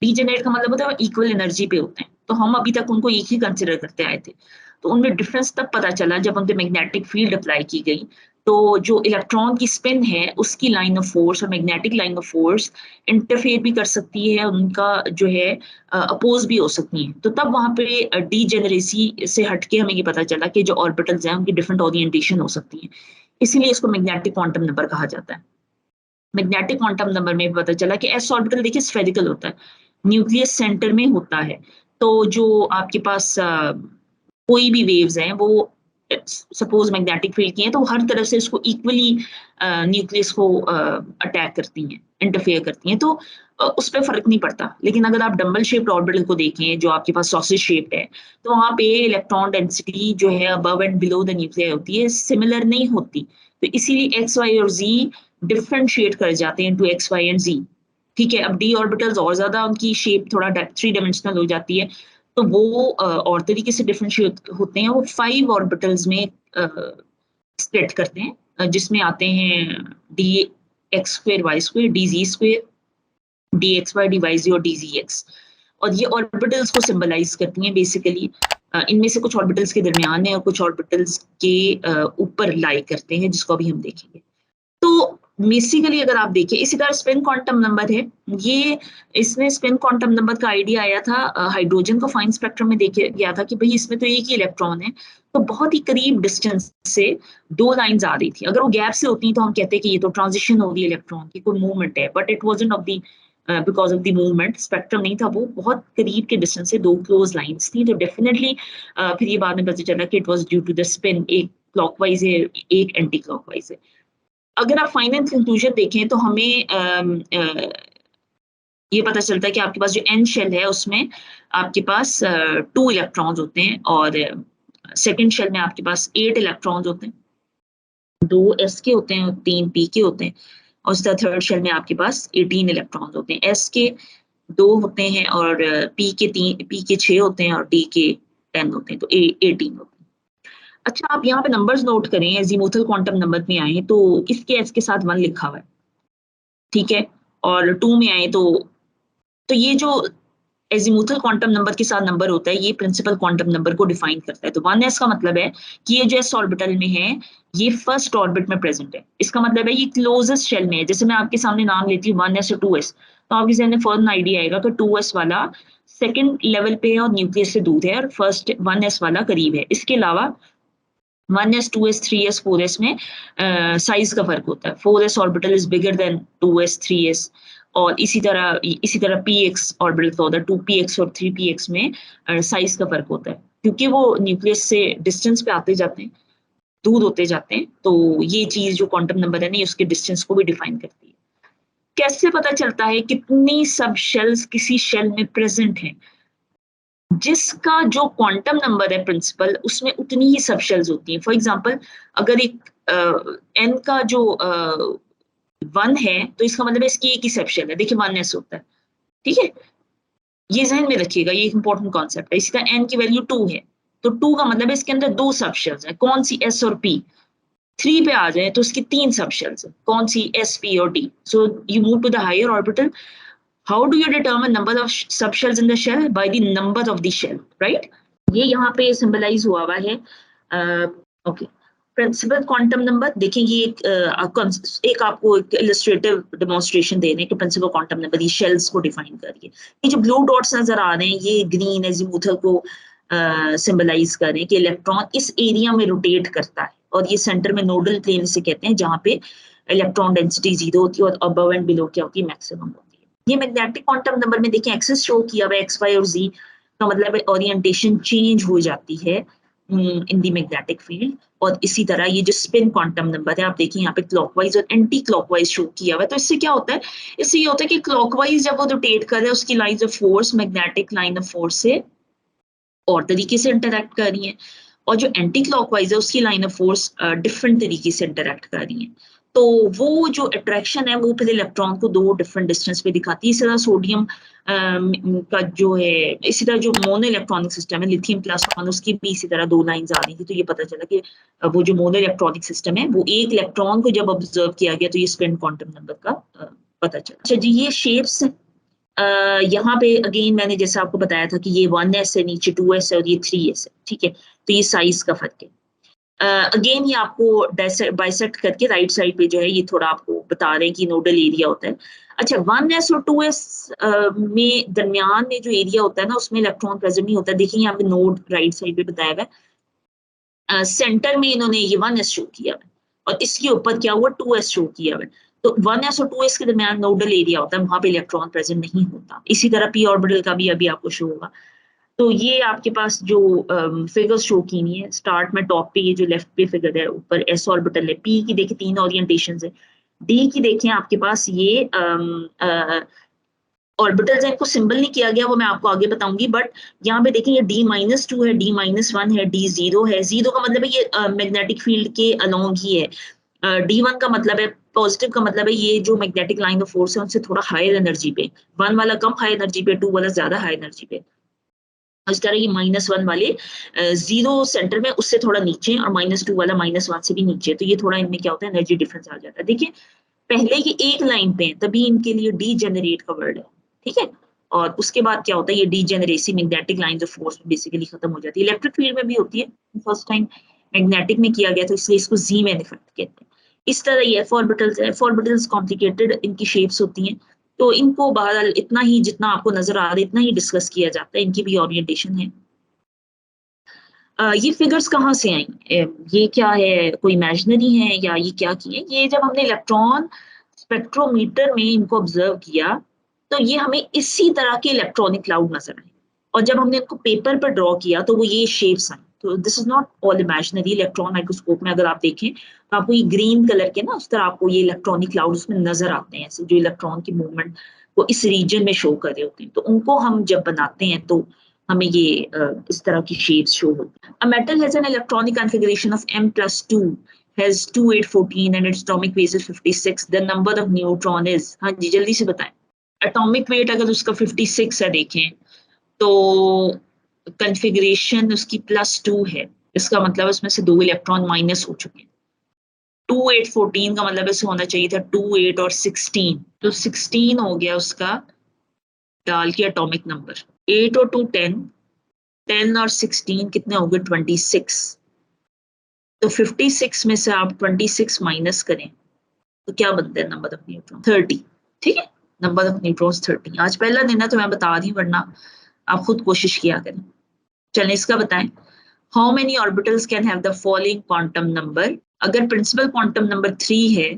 डीजेनरेट का मतलब होता है इक्वल एनर्जी पे होते हैं, तो हम अभी तक उनको एक ही कंसिडर करते आए थे। तो उनमें डिफरेंस तब पता चला जब उनपे मैग्नेटिक फील्ड अप्लाई की गई। तो जो इलेक्ट्रॉन की स्पिन है उसकी लाइन ऑफ फोर्स और magnetic line of force interfere भी कर सकती है, उनका जो है अपोज भी हो सकती है। तो तब वहां पे डीजेनरेसी से हटके हमें ये पता चला कि जो ऑर्बिटल्स हैं उनकी डिफरेंट ओरिएंटेशन हो सकती है, इसीलिए इसको मैग्नेटिक क्वांटम नंबर कहा जाता है। मैग्नेटिक क्वांटम नंबर में पता चला कि एस ऑर्बिटल देखिए स्फेरिकल होता है, न्यूक्लियस सेंटर में होता है। तो जो आपके पास कोई भी वेव्स हैं वो सपोज मैग्नेटिक फील्ड की हैं तो हर तरफ से इसको इक्वली न्यूक्लियस को अटैक करती हैं, इंटरफेयर करती हैं, तो उस पर फर्क नहीं पड़ता। लेकिन अगर आप डम्बल शेप्ड ऑर्बिटल को देखें जो आपके पास सॉसेज शेप्ड है, तो वहां पे इलेक्ट्रॉन डेंसिटी जो है above and below the nuclear होती है, सिमिलर नहीं होती। तो इसीलिए एक्स, वाई और जी डिफरेंशिएट कर जाते हैं इनटू एक्स, वाई एंड जी, ठीक है। अब डी ऑर्बिटल्स और ज्यादा उनकी शेप थोड़ा 3 डायमेंशनल हो जाती है, तो वो और तरीके से डिफरेंशिएट होते हैं। वो 5 ऑर्बिटल्स में स्प्लिट करते हैं, जिसमें आते हैं D X square Y square, D Z square, D X Y, D Y Z और डी जी एक्स। और ये ऑर्बिटल्स को सिंबलाइज करती हैं बेसिकली इनमें से कुछ ऑर्बिटल्स के दरमियान है और कुछ ऑर्बिटल्स के ऊपर लाई करते हैं, जिसको अभी हम देखेंगे। तो बेसिकली अगर आप देखें, इसी तरह स्पिन क्वांटम नंबर है, ये इसमें स्पिन क्वांटम नंबर का आइडिया आया था हाइड्रोजन को फाइन स्पेक्ट्रम में देखा गया था कि भाई इसमें तो एक ही इलेक्ट्रॉन है, तो बहुत ही करीब डिस्टेंस से दो लाइंस आ रही थी। अगर वो गैप से होती तो हम कहते कि ये तो ट्रांजिशन हो रही इलेक्ट्रॉन की, कोई मूवमेंट है, but it wasn't of the because of the movement, spectrum नहीं था, वो बहुत करीब के डिस्टेंस से दो क्लोज लाइंस थी। तो डेफिनेटली फिर ये बाद में पता चला कि it was due to the spin, एक क्लॉकवाइज है एक एंटी क्लॉकवाइज है। अगर आप फाइनल कंक्लूजन देखें तो हमें ये पता चलता है कि आपके पास जो एन शेल है उसमें आपके पास 2 इलेक्ट्रॉन्स होते हैं, और सेकंड शेल में आपके पास 8 इलेक्ट्रॉन्स होते हैं, 2 s के होते हैं और 3 p के होते हैं, और इस तरह थर्ड शेल में आपके पास 18 इलेक्ट्रॉन्स होते हैं। s के 2 होते हैं और p के 6 होते हैं और d के 10 होते हैं, तो 18 होते हैं। अच्छा, आप यहाँ पे नंबर्स नोट करें, एजीमुथल क्वांटम नंबर में आए तो इसके s के साथ 1 लिखा हुआ है, ठीक है, और 2 में आए तो ये जो एजीमुथल क्वांटम नंबर के साथ नंबर होता है, ये प्रिंसिपल क्वांटम नंबर को डिफाइन करता है। तो 1s का मतलब है कि ये जो s ऑर्बिटल में है ये फर्स्ट ऑर्बिट में प्रेजेंट है, इसका मतलब है ये क्लोजेस्ट शेल में है। जैसे मैं आपके सामने नाम लेती हूँ 1s और 2s, तो आपके सामने फौरन आइडिया आएगा कि 2s वाला सेकेंड लेवल पे है और न्यूक्लियस से दूर है, और फर्स्ट 1s वाला करीब है। इसके अलावा 1s 2s 3s 4s में साइज का फर्क होता है। 4s orbital is bigger than 2s 3s, और इसी तरह px ऑर्बिटल का होता है, 2px और 3px में साइज का फर्क होता है, क्योंकि वो न्यूक्लियस से डिस्टेंस पे आते जाते हैं, दूर होते जाते हैं। तो ये चीज जो क्वांटम नंबर है ना, उसके डिस्टेंस को भी डिफाइन करती है। कैसे पता चलता है कितनी सब शेल्स किसी शेल में प्रेजेंट हैं? जिसका जो क्वांटम नंबर है प्रिंसिपल, उसमें उतनी ही सब शेल्स होती हैं। फॉर एग्जांपल, अगर एक n का जो 1 है तो इसका मतलब है इसकी एक ही सब शेल है। देखिए 1s होता है, ठीक है, ये ध्यान में रखिएगा, ये एक इंपॉर्टेंट कॉन्सेप्ट है। इसका n की वैल्यू 2 है, तो 2 का मतलब है इसके अंदर 2 सब शेल्स हैं। कौन सी? s और p। 3 पे आ जाए तो इसकी 3 सब शेल्स हैं। कौन सी? s, p और d। So you move to the higher orbital. How do you determine number of subshells in the shell? By the number of the shell, right? ये यहाँ पे सिंबलाइज हुआ हुआ है। ओके, प्रिंसिपल क्वांटम नंबर देखिए, ये एक आपको एक इलस्ट्रेटिव डेमोन्स्ट्रेशन दे रहे हैं कि प्रिंसिपल क्वांटम नंबर ये शेल्स को डिफाइन करिए। ये जो ब्लू डॉट्स नजर आ रहे हैं ये ग्रीन एजीमुथल को सिंबलाइज कर रहे हैं कि इलेक्ट्रॉन इस एरिया में रोटेट करता है, और ये सेंटर में नोडल प्लेन से कहते हैं, जहाँ पे इलेक्ट्रॉन डेंसिटी 0 होती है और अबव एंड बिलो क्या होती है? मैक्सिमम होती है। ये मैग्नेटिक क्वांटम नंबर में देखिए एक्सिस शो किया हुआ है, x, y और z का मतलब है ओरिएंटेशन चेंज हो जाती है इन दी मैग्नेटिक फील्ड। और इसी तरह ये जो स्पिन क्वांटम नंबर है, आप देखिए यहाँ पे क्लॉकवाइज और एंटी क्लॉकवाइज शो किया हुआ है। तो इससे क्या होता है? इससे ये होता है कि क्लॉकवाइज जब वो रोटेट कर रहा है, उसकी line of force magnetic line of force से और तरीके से इंटरैक्ट कर रही है, और जो एंटी क्लॉकवाइज है उसकी लाइन ऑफ फोर्स डिफरेंट तरीके से इंटरैक्ट कर रही है। तो वो जो अट्रैक्शन है वो फिर इलेक्ट्रॉन को 2 डिफरेंट डिस्टेंस पे दिखाती है। इसी तरह सोडियम का जो है, इसी तरह जो मोनो इलेक्ट्रॉनिक सिस्टम है लिथियम प्लस 1, उसकी भी इसी तरह 2 लाइंस आ रही थी। तो ये पता चला कि वो जो मोनो इलेक्ट्रॉनिक सिस्टम है वो एक इलेक्ट्रॉन को जब ऑब्जर्व किया गया तो ये स्पिन क्वांटम नंबर का पता चला। अच्छा जी, ये शेप्स यहाँ पे अगेन मैंने जैसे आपको बताया था कि ये 1s है, नीचे 2s है और ये 3s है, ठीक है। तो ये साइज का फर्क है। अगेन ये आपको बाइसेक्ट करके राइट साइड पे जो है ये थोड़ा आपको बता रहे हैं कि नोडल एरिया होता है। अच्छा, 1s और 2s में दरमियान में जो एरिया होता है ना, उसमें इलेक्ट्रॉन प्रेजेंट नहीं होता। देखिए यहाँ पे नोड राइट साइड पे बताया हुआ है, सेंटर में इन्होंने ये 1s शो किया है और इसके ऊपर क्या हुआ? 2s शो किया है। तो 1s और 2s के दरमियान नोडल एरिया होता है, वहां पे इलेक्ट्रॉन प्रेजेंट नहीं होता। इसी तरह p ऑर्बिटल का भी अभी आपको शो होगा। तो ये आपके पास जो फिगर्स शो की नहीं है, स्टार्ट में टॉप पे ये जो लेफ्ट पे फिगर है, ऊपर s ऑर्बिटल है, p की देखिए 3 ओरिएंटेशंस है, d की देखें आपके पास ये ऑर्बिटल्स है, इनको सिंबल नहीं किया गया, वो मैं आपको आगे बताऊंगी। बट यहाँ पे देखिए ये d-2 है, d-1 है, d0 है। 0 का मतलब है ये मैग्नेटिक फील्ड के अलोंग ही है। d1 का मतलब है पॉजिटिव, का मतलब है ये जो मैग्नेटिक लाइन ऑफ फोर्स है उनसे थोड़ा हायर एनर्जी पे, 1 वाला कम हाई एनर्जी पे, 2 वाला ज्यादा हाई एनर्जी पे। इस तरह ये -1 वाले 0 सेंटर में उससे थोड़ा नीचे, और -2 वाला -1 से भी नीचे। तो ये थोड़ा इनमें क्या होता है? एनर्जी डिफरेंस आ जाता है। देखिए पहले ये एक लाइन पे है, तभी इनके लिए डी जनरेट का वर्ड है, ठीक है। और उसके बाद क्या होता है, ये degeneracy magnetic lines of force में बेसिकली खत्म हो जाती है। इलेक्ट्रिक फील्ड में भी होती है, फर्स्ट टाइम मैग्नेटिक में किया गया था, इसलिए इसको ज़ीमैन इफेक्ट कहते हैं। इस तरह ये एफ ऑर्बिटल्स कॉम्प्लिकेटेड इनकी शेप्स होती हैं, तो इनको बहरहाल इतना ही जितना आपको नजर आ रहा है इतना ही डिस्कस किया जाता है, इनकी भी ओरिएंटेशन है। ये फिगर्स कहाँ से आई? ये क्या है, कोई इमेजिनरी है या ये क्या किए? ये जब हमने इलेक्ट्रॉन स्पेक्ट्रोमीटर में इनको ऑब्जर्व किया तो ये हमें इसी तरह के इलेक्ट्रॉनिक क्लाउड नजर आए, और जब हमने इनको पेपर पर ड्रॉ किया तो वो ये शेप्स आई। तो this is not all imaginary. Electron microscope में अगर आप देखें तो आपको ये ग्रीन कलर के ना उस तरह आपको ये इलेक्ट्रॉनिक क्लाउड उसमें नजर आते हैं, ऐसे जो इलेक्ट्रॉन की मूवमेंट को इस रीजन में शो कर रहे होते हैं, तो उनको हम जब बनाते हैं तो हमें ये इस तरह की शेप्स शो होती हैं। A metal has an electronic configuration of M+2, has 2 8 14 and its atomic weight is 56. The number of neutron is, हाँ जी जल्दी से बताएं। एटॉमिक वेट अगर उसका 56 है देखें तो कॉन्फ़िगरेशन उसकी +2 है, इसका मतलब इसमें से 2 इलेक्ट्रॉन माइनस हो चुके हैं। 2 8 14 का मतलब ऐसे होना चाहिए था 2 8 और 16, तो 16 हो गया उसका डाल के एटॉमिक नंबर। 8 और 2 10, 10 और 16 कितने हो गए 26। तो 56 में से आप 26 माइनस करें तो क्या बनता है नंबर ऑफ न्यूट्रॉन? 30। ठीक है, नंबर ऑफ न्यूट्रॉन्स 30। आज पहला दिन है तो मैं बता रही हूँ, वरना आप खुद कोशिश किया करें। चलें इसका बताएं। How many orbitals can have the following quantum number? अगर प्रिंसिपल क्वांटम नंबर 3 है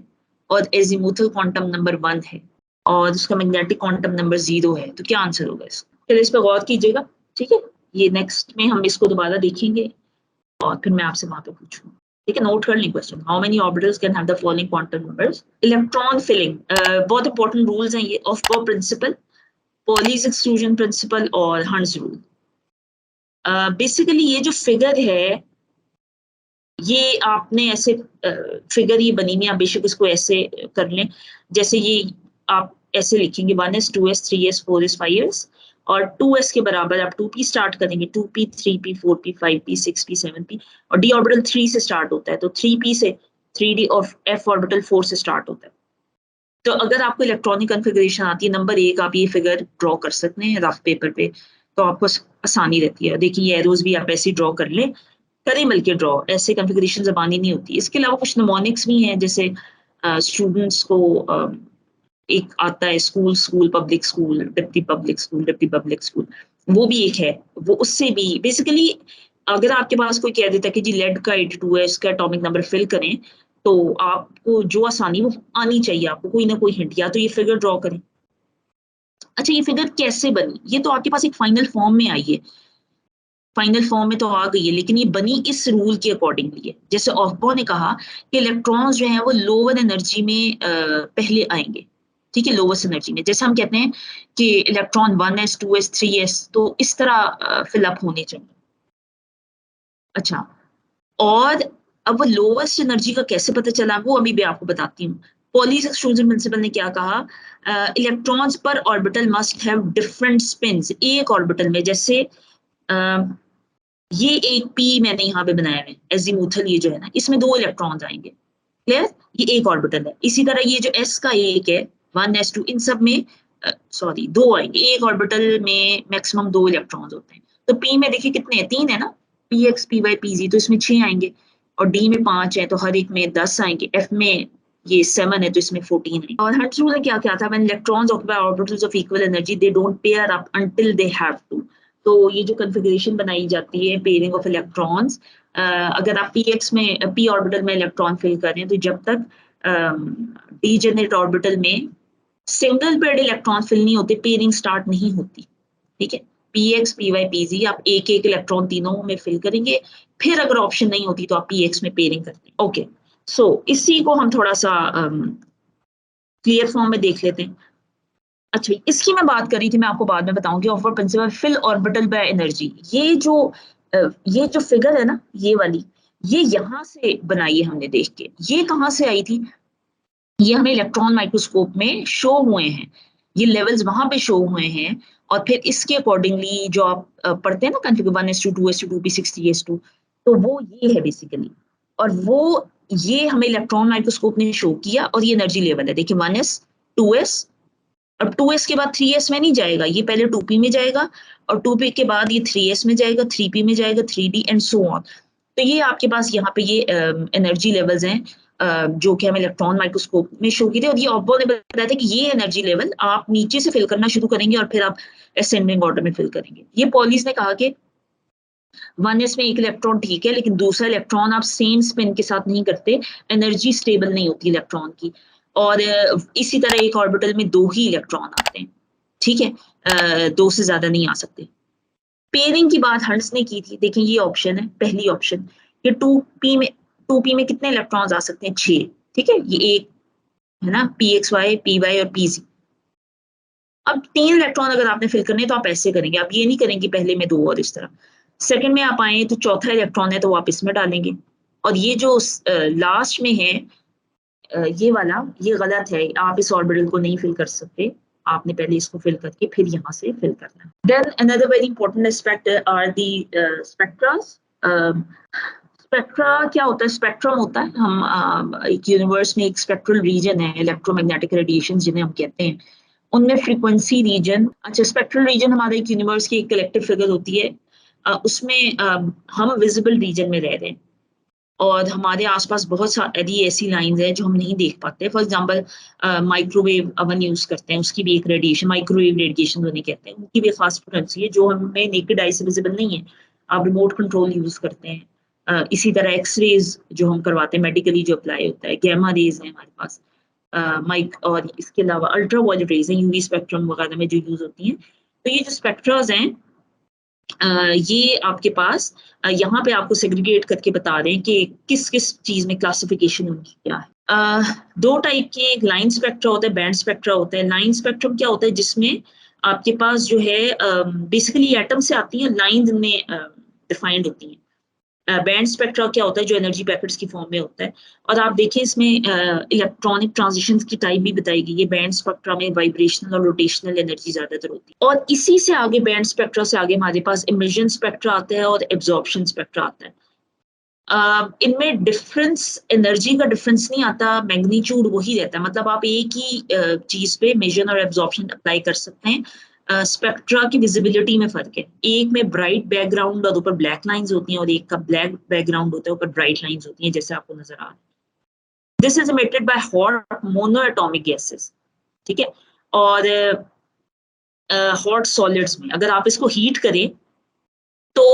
और एजीमुथल क्वांटम नंबर 1 है और उसका मैग्नेटिक क्वांटम नंबर 0 है तो क्या आंसर होगा इसका? चलिए इस पर गौर कीजिएगा। ठीक है, ये नेक्स्ट में हम इसको दोबारा देखेंगे और फिर मैं आपसे वहां पे पूछूंगा। ठीक है, नोट कर लें question. How many orbitals can have the following quantum numbers? Electron filling, बहुत इंपॉर्टेंट रूल्स हैं ये, of bore principle, Pauli's exclusion principle और हंस रूल। बेसिकली ये जो फिगर है ये आपने ऐसे फिगर ये बनी नहीं, आप बेशक इसको ऐसे कर लें, जैसे ये आप ऐसे लिखेंगे 1s 2s 3s 4s 5s और 2s के बराबर आप 2p स्टार्ट करेंगे, 2p 3p 4p 5p 6p 7p और d ऑर्बिटल 3 से स्टार्ट होता है, तो 3p से 3d और f ऑर्बिटल 4 से स्टार्ट होता है। तो अगर आपको इलेक्ट्रॉनिक कॉन्फ़िगरेशन आती है नंबर 1, आप ये फिगर ड्रॉ कर सकते हैं रफ पेपर पे, तो आपको आसानी रहती है। देखिए ये एरोज भी आप ऐसे ड्रॉ कर लें, करें मिलके ड्रॉ, ऐसे कॉन्फ़िगरेशन ज़बानी नहीं होती। इसके अलावा कुछ निमोनिक्स भी हैं, जैसे स्टूडेंट्स को एक आता है school public school, deputy public school, deputy public school, वो भी एक है। वो उससे भी बेसिकली अगर आपके पास कोई कह देता है कि जी लेड का 82 है, इसका एटॉमिक नंबर फिल करें, तो आपको जो आसानी वो आनी चाहिए, आपको कोई ना कोई हिंट, या तो ये फिगर ड्रॉ करें। अच्छा ये फिगर कैसे बनी? ये तो आपके पास एक फाइनल फॉर्म में आई है, फाइनल फॉर्म में तो आ गई है, लेकिन ये बनी इस रूल के अकॉर्डिंगली है। जैसे ऑफबॉ ने कहा कि इलेक्ट्रॉन्स जो हैं वो लोअर एनर्जी में पहले आएंगे। ठीक है, लोवेस्ट एनर्जी में, जैसे हम कहते हैं कि इलेक्ट्रॉन 1s 2s 3s, तो इस तरह फिलअप होने चाहिए। अच्छा, और अब वो लोवेस्ट एनर्जी का कैसे पता चला वो अभी भी आपको बताती हूँ। पॉलीज एक्सक्लूजन प्रिंसिपल ने क्या कहा, इलेक्ट्रॉन्स पर orbital must have different spins. एक ऑर्बिटल में, जैसे ये एक पी मैंने यहाँ पे बनाया है, एजीमुथल ये जो है ना, इसमें 2 इलेक्ट्रॉन्स आएंगे, क्लियर? ये एक ऑर्बिटल है। इसी तरह ये जो s का एक है 1s2, इन सब में 2 आएंगे। एक ऑर्बिटल में मैक्सिमम 2 इलेक्ट्रॉन्स होते हैं। तो p में देखिए कितने हैं, 3 है ना, px py pz, तो इसमें 6 आएंगे, और d में 5 है तो हर एक में 10 आएंगे, f में ये 7 है तो इसमें 14 आएंगे। और हंस रूल ने क्या किया था, when electrons occupy orbitals of equal energy they don't pair up until they have to। तो ये जो कॉन्फ़िगरेशन बनाई जाती है पेयरिंग ऑफ इलेक्ट्रॉन्स, अगर आप px में p ऑर्बिटल में इलेक्ट्रॉन फिल करें, तो जब तक डीजेनरेट ऑर्बिटल में सिंगल पेयर्ड इलेक्ट्रॉन फिल नहीं होते, पेयरिंग स्टार्ट नहीं होती। ठीक है, px py pz आप एक एक इलेक्ट्रॉन तीनों में फिल करेंगे, फिर अगर ऑप्शन नहीं होती तो आप px में पेयरिंग करते हैं। ओके, सो इसी को हम थोड़ा सा क्लियर फॉर्म में देख लेते हैं। अच्छा, इसकी मैं बात कर रही थी, मैं आपको बाद में बताऊंगी। Aufbau principle fill orbital by energy, ये जो फिगर है ना, ये वाली, ये यहाँ से बनाई है हमने देख के। ये कहाँ से आई थी? ये हमें इलेक्ट्रॉन माइक्रोस्कोप में शो हुए हैं, ये लेवल्स वहां पे शो हुए हैं, और फिर इसके अकॉर्डिंगली जो आप पढ़ते हैं ना configure 1s2 2s2 2p6 3s2, तो वो ये है बेसिकली, और वो ये हमें इलेक्ट्रॉन माइक्रोस्कोप ने शो किया, और ये एनर्जी लेवल है। देखिए 1s 2s अब 2s के बाद 3s में नहीं जाएगा, ये पहले 2p में जाएगा और 2p के बाद ये 3s में जाएगा, 3p में जाएगा, 3d एंड सो ऑन। तो ये आपके पास यहाँ पे ये एनर्जी लेवल्स हैं जो कि हमें इलेक्ट्रॉन माइक्रोस्कोप में शो की थे, और ये ऑब्बो ने बताया था कि ये एनर्जी लेवल आप नीचे से फिल करना शुरू करेंगे और फिर आप असेंडिंग ऑर्डर में फिल करेंगे। ये पॉलिस ने कहा कि 1s में एक इलेक्ट्रॉन ठीक है, लेकिन दूसरा इलेक्ट्रॉन आप सेम स्पिन के साथ नहीं करते, एनर्जी स्टेबल नहीं होती इलेक्ट्रॉन की, और इसी तरह एक ऑर्बिटल में 2 ही इलेक्ट्रॉन आते हैं, ठीक है, 2 से ज्यादा नहीं आ सकते। पेयरिंग की बात हंस ने की थी, देखिए ये ऑप्शन है, पहली ऑप्शन कि 2p में कितने इलेक्ट्रॉन्स आ सकते हैं, 6, ठीक है, ये एक है ना, pxy, py और pz। अब 3 इलेक्ट्रॉन अगर आपने फिल करने तो आप ऐसे करेंगे, आप ये नहीं करेंगे पहले में 2 और इस तरह। सेकंड में आप आए तो चौथा इलेक्ट्रॉन है तो आप इसमें डालेंगे, और ये जो लास्ट में है ये वाला, ये गलत है, आप इस ऑर्बिटल को नहीं फिल कर सकते, आपने पहले इसको फिल करके फिर यहाँ से फिल करना। Then another very important aspect are the spectras. Spectra क्या होता है, स्पेक्ट्रम होता है, हम एक यूनिवर्स में एक स्पेक्ट्रल रीजन है, इलेक्ट्रोमैग्नेटिक रेडिएशन जिन्हें हम कहते हैं, उनमें फ्रीक्वेंसी रीजन, अच्छा स्पेक्ट्रल रीजन हमारे एक यूनिवर्स की एक कलेक्टिव फिगर होती है, उसमें हम विजिबल रीजन में रह रहे हैं और हमारे आसपास बहुत सारी ऐसी लाइंस हैं जो हम नहीं देख पाते। For example microwave oven use करते हैं, उसकी भी एक रेडिएशन, माइक्रोवेव रेडिएशन उन्हें कहते हैं, उनकी भी खास फ्रीक्वेंसी है जो हमें नेकेड आई से विजिबल नहीं है, आप रिमोट कंट्रोल यूज करते हैं। इसी तरह एक्सरेज जो हम करवाते हैं मेडिकली जो अप्लाई होता है, गैमा रेज है हमारे पास, और इसके अलावा अल्ट्रा वायलेट रेज है, यूवी स्पेक्ट्रम वगैरह में जो यूज होती हैं। तो ये जो स्पेक्ट्रास हैं ये आपके पास यहाँ पे आपको सेग्रीगेट करके बता रहे हैं कि किस किस चीज में क्लासिफिकेशन उनकी क्या है। 2 टाइप के, एक लाइन स्पेक्ट्रा होता है, बैंड स्पेक्ट्रा होता है। लाइन स्पेक्ट्रम क्या होता है, जिसमें आपके पास जो है बेसिकली एटम से आती है, लाइन में डिफाइंड होती है। बैंड स्पेक्ट्रा क्या होता है, जो एनर्जी पैकेट्स की फॉर्म में होता है, और आप देखिए इसमें इलेक्ट्रॉनिक ट्रांजिशंस की टाइप भी बताई गई है। बैंड स्पेक्ट्रा में वाइब्रेशनल और रोटेशनल एनर्जी ज्यादातर होती है, और इसी से आगे बैंड स्पेक्ट्रा से आगे हमारे पास इमिशन स्पेक्ट्रा आता है और एब्जॉर्प्शन स्पेक्ट्रा आता है। इनमें डिफरेंस, एनर्जी का डिफरेंस नहीं आता, मैग्नीट्यूड वही रहता है, मतलब आप एक ही चीज पे मेजर और एब्जॉर्प्शन अप्लाई कर सकते हैं। स्पेक्ट्रा की विजिबिलिटी में फर्क है, एक में ब्राइट बैकग्राउंड और ऊपर ब्लैक लाइंस होती हैं, और एक का ब्लैक बैकग्राउंड होता है, ऊपर ब्राइट लाइंस होती हैं, जैसे आपको नजर आ रहा है। This is emitted by hot monoatomic gases, ठीक है, और हॉट सॉलिड्स में अगर आप इसको हीट करें तो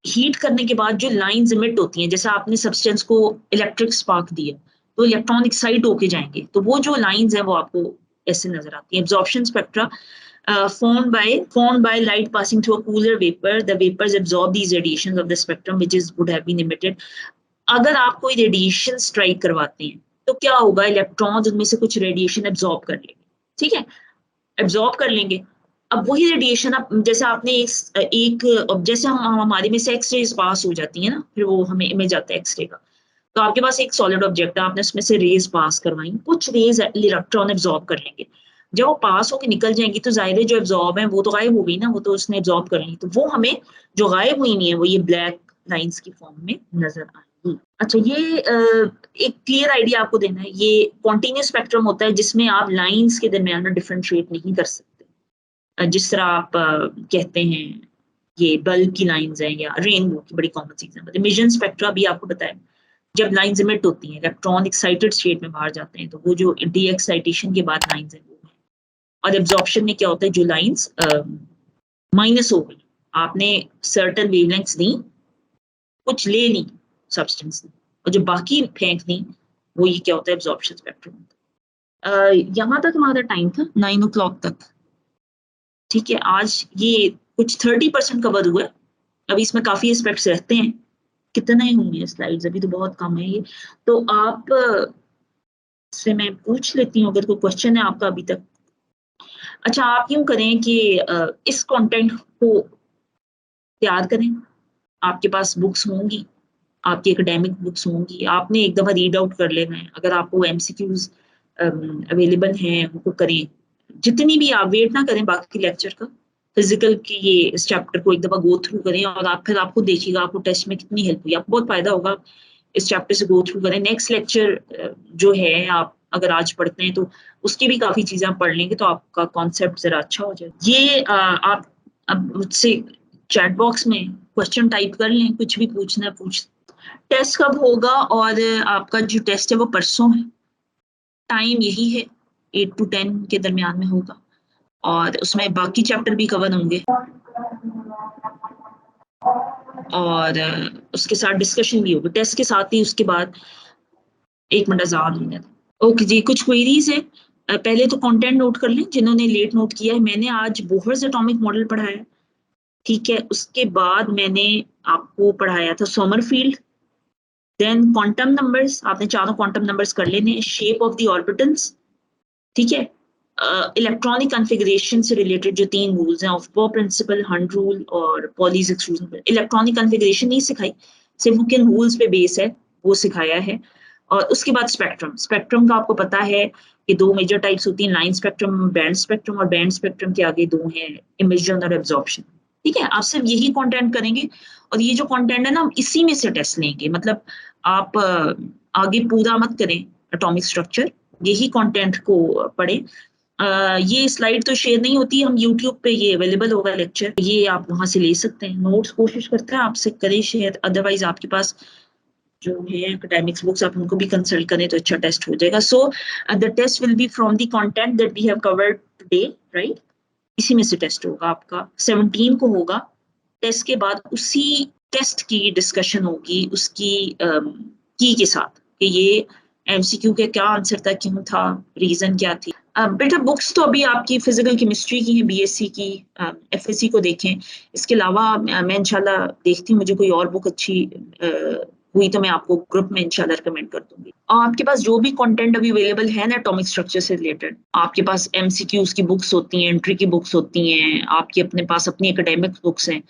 हीट करने के बाद जो लाइंस इमिट होती हैं, जैसे आपने सब्सटेंस को इलेक्ट्रिक स्पार्क दिया तो इलेक्ट्रॉन एक्साइट होके जाएंगे, तो वो जो लाइंस हैं वो आपको ऐसे नजर आती हैं। Absorption spectra formed by light passing through a cooler vapor. The vapors absorb these radiations of the spectrum which would have been emitted. अगर आप कोई रेडिएशन स्ट्राइक करवाते हैं तो क्या होगा, इलेक्ट्रॉन्स उनमें से कुछ रेडिएशन एब्जॉर्ब कर लेंगे, ठीक है, एब्जॉर्ब कर लेंगे। अब वही रेडिएशन, अब जैसे आपने एक जैसे हम हमारे में से एक्सरेज पास हो जाती है ना, फिर वो हमें इमेज आता है एक्सरे का, तो आपके पास एक सॉलिड ऑब्जेक्ट है, आपने उसमें से रेज पास करवाई, कुछ रेज इलेक्ट्रॉन एब्जॉर्ब कर लेंगे, जब वो पास होकर निकल जाएंगी तो जाहिर है जो एब्जॉर्ब है वो तो गायब हो गई ना, वो तो उसने एब्जॉर्ब कर ली, तो वो हमें जो गायब हुई नहीं है वो ये ब्लैक लाइंस की फॉर्म में नजर आएगी। अच्छा, ये एक क्लियर आइडिया आपको देना है, ये कॉन्टिन्यूस स्पेक्ट्रम होता है जिसमें आप लाइंस के दरमियान डिफरेंशिएट नहीं कर सकते, जिस तरह आप कहते हैं ये बल्ब की लाइंस हैं या रेनबो की, बड़ी कॉमन चीज है। इमिशन स्पेक्ट्रा भी आपको बताया, जब लाइंस इमिट होती हैं, इलेक्ट्रॉन एक्साइटेड स्टेट में बाहर जाते हैं, तो वो जो डी एक्साइटेशन के बाद लाइंस है, और एब्जॉर्प्शन में क्या होता है, जो लाइंस माइनस हो गई, आपने सर्टेन वेवलेंथ्स दी, कुछ ले ली सब्सटेंस ने, और जो बाकी फेंक दी, वो ये क्या होता है, एब्जॉर्प्शन स्पेक्ट्रम होता है। यहाँ तक हमारा टाइम था 9 o'clock तक, ठीक है। आज ये कुछ 30% कवर हुआ है, अभी इसमें काफी एस्पेक्ट्स रहते हैं, कितने होंगे स्लाइड्स, अभी तो बहुत कम है ये, तो आप से मैं पूछ लेती हूँ अगर कोई क्वेश्चन है आपका अभी तक। अच्छा, आप यूं करें कि इस कंटेंट को तैयार करें, आपके पास बुक्स होंगी, आपकी एकेडमिक बुक्स होंगी, आपने एक दफा रीड आउट कर लेना है, अगर आपको एमसीक्यूज अवेलेबल हैं उनको करें, जितनी भी आप वेट ना करें बाकी लेक्चर का, फिजिकल की ये इस चैप्टर को एक दफा गो थ्रू करें, और आप फिर आपको देखिएगा आपको टेस्ट में कितनी हेल्प हुई, आपको बहुत फायदा होगा, इस चैप्टर से गो थ्रू करें। नेक्स्ट लेक्चर जो है आप अगर आज पढ़ते हैं तो उसकी भी काफ़ी चीज़ें आप पढ़ लेंगे तो आपका कॉन्सेप्ट ज़रा अच्छा हो जाए। ये आप अब मुझसे चैट बॉक्स में क्वेश्चन टाइप कर लें, कुछ भी पूछना है पूछ। टेस्ट कब होगा और आपका जो टेस्ट है वो परसों है। टाइम यही है 8 to 10 के दरमियान में होगा और उसमें बाकी चैप्टर भी कवर होंगे और उसके साथ डिस्कशन भी होगी। टेस्ट के साथ ही उसके बाद 1 मिनट अज़ान होने दो। ओके जी, कुछ क्वेरीज है? पहले तो कंटेंट नोट कर लें जिन्होंने लेट नोट किया है। मैंने आज बोहर्स एटॉमिक मॉडल पढ़ाया, ठीक है। उसके बाद मैंने आपको पढ़ाया था सोमरफील्ड, देन क्वांटम नंबर्स, आपने चारों क्वांटम नंबर्स कर लेने, शेप ऑफ द ऑर्बिटल्स, ठीक है। इलेक्ट्रॉनिक कॉन्फ़िगरेशन से रिलेटेड जो 3 रूल्स हैं, ऑफ बॉर प्रिंसिपल, हंड रूल और पॉलीज एक्सक्लूजन। इलेक्ट्रॉनिक कॉन्फ़िगरेशन नहीं सिखाई, सिर्फ किन रूल्स पे बेस है वो सिखाया है। और उसके बाद स्पेक्ट्रम। स्पेक्ट्रम का आपको पता है कि 2 मेजर टाइप्स होती हैं, लाइन स्पेक्ट्रम, बैंड स्पेक्ट्रम, और बैंड स्पेक्ट्रम के आगे 2 हैं, इमिशन और एब्जॉर्प्शन, ठीक है। आप सिर्फ यही कंटेंट करेंगे और ये जो कंटेंट है ना हम इसी में से टेस्ट लेंगे। मतलब आप आगे पूरा मत करें एटॉमिक स्ट्रक्चर, यही कंटेंट को पढ़ें। ये स्लाइड तो शेयर नहीं होती, हम YouTube पे ये अवेलेबल होगा लेक्चर, ये आप वहां से ले सकते हैं। नोट्स कोशिश करते हैं आपसे करें शेयर, अदरवाइज आपके पास जो है एकेडमिक्स बुक्स आप उनको भी कंसल्ट करें तो अच्छा टेस्ट हो जाएगा। So the test will be from the content that we have covered today, right. इसी में से टेस्ट होगा आपका 17 को होगा। टेस्ट के बाद उसी टेस्ट की डिस्कशन होगी उसकी की के साथ कि ये एमसीक्यू के क्या आंसर था, क्यों था, रीजन क्या थी। बेटा बुक्स तो अभी आपकी फिजिकल केमिस्ट्री की है, बीएससी की, एफएससी को देखें। इसके अलावा मैं इंशाल्लाह देखती हूँ मुझे कोई और बुक अच्छी हुई तो मैं आपको ग्रुप में इंशाल्लाह रिकमेंड कर दूंगी। आपके पास जो भी कंटेंट अभी अवेलेबल है ना एटॉमिक स्ट्रक्चर से रिलेटेड, आपके पास एमसीक्यूज की बुक्स होती हैं, एंट्री की बुक्स होती हैं, आपके अपने पास अपनी एकेडमिक बुक्स हैं,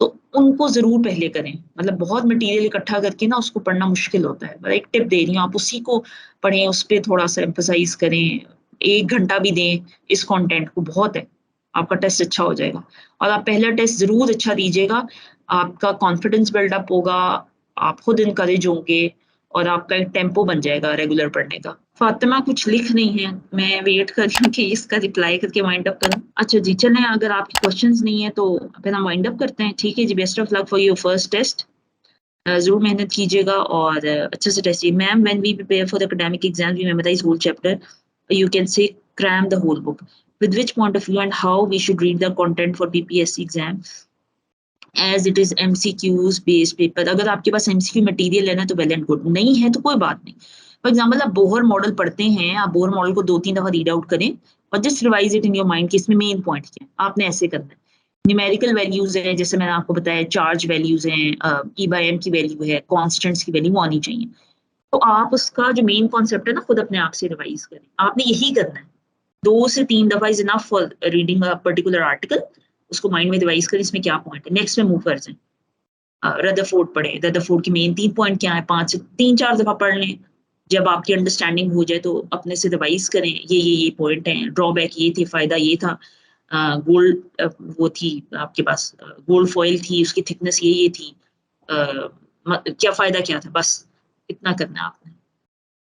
तो उनको जरूर पहले करें। मतलब बहुत मटेरियल इकट्ठा करके ना उसको पढ़ना मुश्किल होता है। एक टिप दे रही हूँ, आप उसी को पढ़ें, उस पर थोड़ा सा एम्फसाइज करें, 1 घंटा भी दें इस कंटेंट को, बहुत है, आपका टेस्ट अच्छा हो जाएगा। और आप पहला टेस्ट जरूर अच्छा दीजिएगा, आपका कॉन्फिडेंस बिल्डअप होगा, आप खुद इनकरेज होंगे और आपका एक टेम्पो बन जाएगा रेगुलर पढ़ने का। फातिमा कुछ लिख रही हैं, मैं वेट कर रही हूँ कि इसका रिप्लाई करके वाइंड अप करूँ। अच्छा जी, चलें, अगर आपके क्वेश्चंस नहीं है तो फिर हम वाइंड अप करते हैं, ठीक है जी। Best of luck for your first test, जरूर मेहनत कीजिएगा और अच्छे से टेस्ट कीजिए। Ma'am, when we prepare for the academic exam we memorise whole chapter, you can say cram the whole book. With which point of view and how we should read the content for PPSC exam, as it is MCQs based paper. अगर आपके पास MCQ material है ना तो well and good, नहीं है तो कोई बात नहीं। फॉर एग्जाम्पल आप बोहर मॉडल पढ़ते हैं, आप बोहर मॉडल को 2-3 दफा रीड आउट करें और just revise it in your mind कि इसमें मेन पॉइंट क्या है। आपने ऐसे करना है। न्यूमेरिकल वैल्यूज है, जैसे मैंने आपको बताया, चार्ज वैल्यूज हैं, E/m की वैल्यू है, कॉन्स्टेंट्स की वैल्यू आनी चाहिए। तो आप उसका जो मेन कॉन्सेप्ट है ना खुद अपने आप से रिवाइज करें। आपने यही करना है, 2 से 3 दफा is enough for reading a particular article. उसको माइंड में रिवाइज करें, इसमें क्या पॉइंट है, नेक्स्ट में मूव कर जाएं। रदरफोर्ड पढ़ें, रदरफोर्ड की मेन 3 पॉइंट क्या है, 5 से 3-4 दफा पढ़ लें। जब आपकी अंडरस्टैंडिंग हो जाए तो अपने से रिवाइज करें, ये पॉइंट हैं, ड्रॉबैक ये थे, फायदा ये था, गोल्ड वो थी आपके पास, गोल्ड फॉइल थी, उसकी थिकनेस ये थी, क्या फायदा क्या था, बस इतना करना है आपने।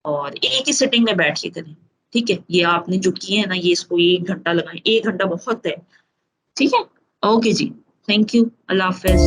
और एक ही सिटिंग में बैठ के करें, ठीक है। ये आपने जो किए है ना, ये इसको 1 घंटा लगाएं, 1 घंटा बहुत है, ठीक है। ओके जी, थैंक यू, अल्लाह हाफिज।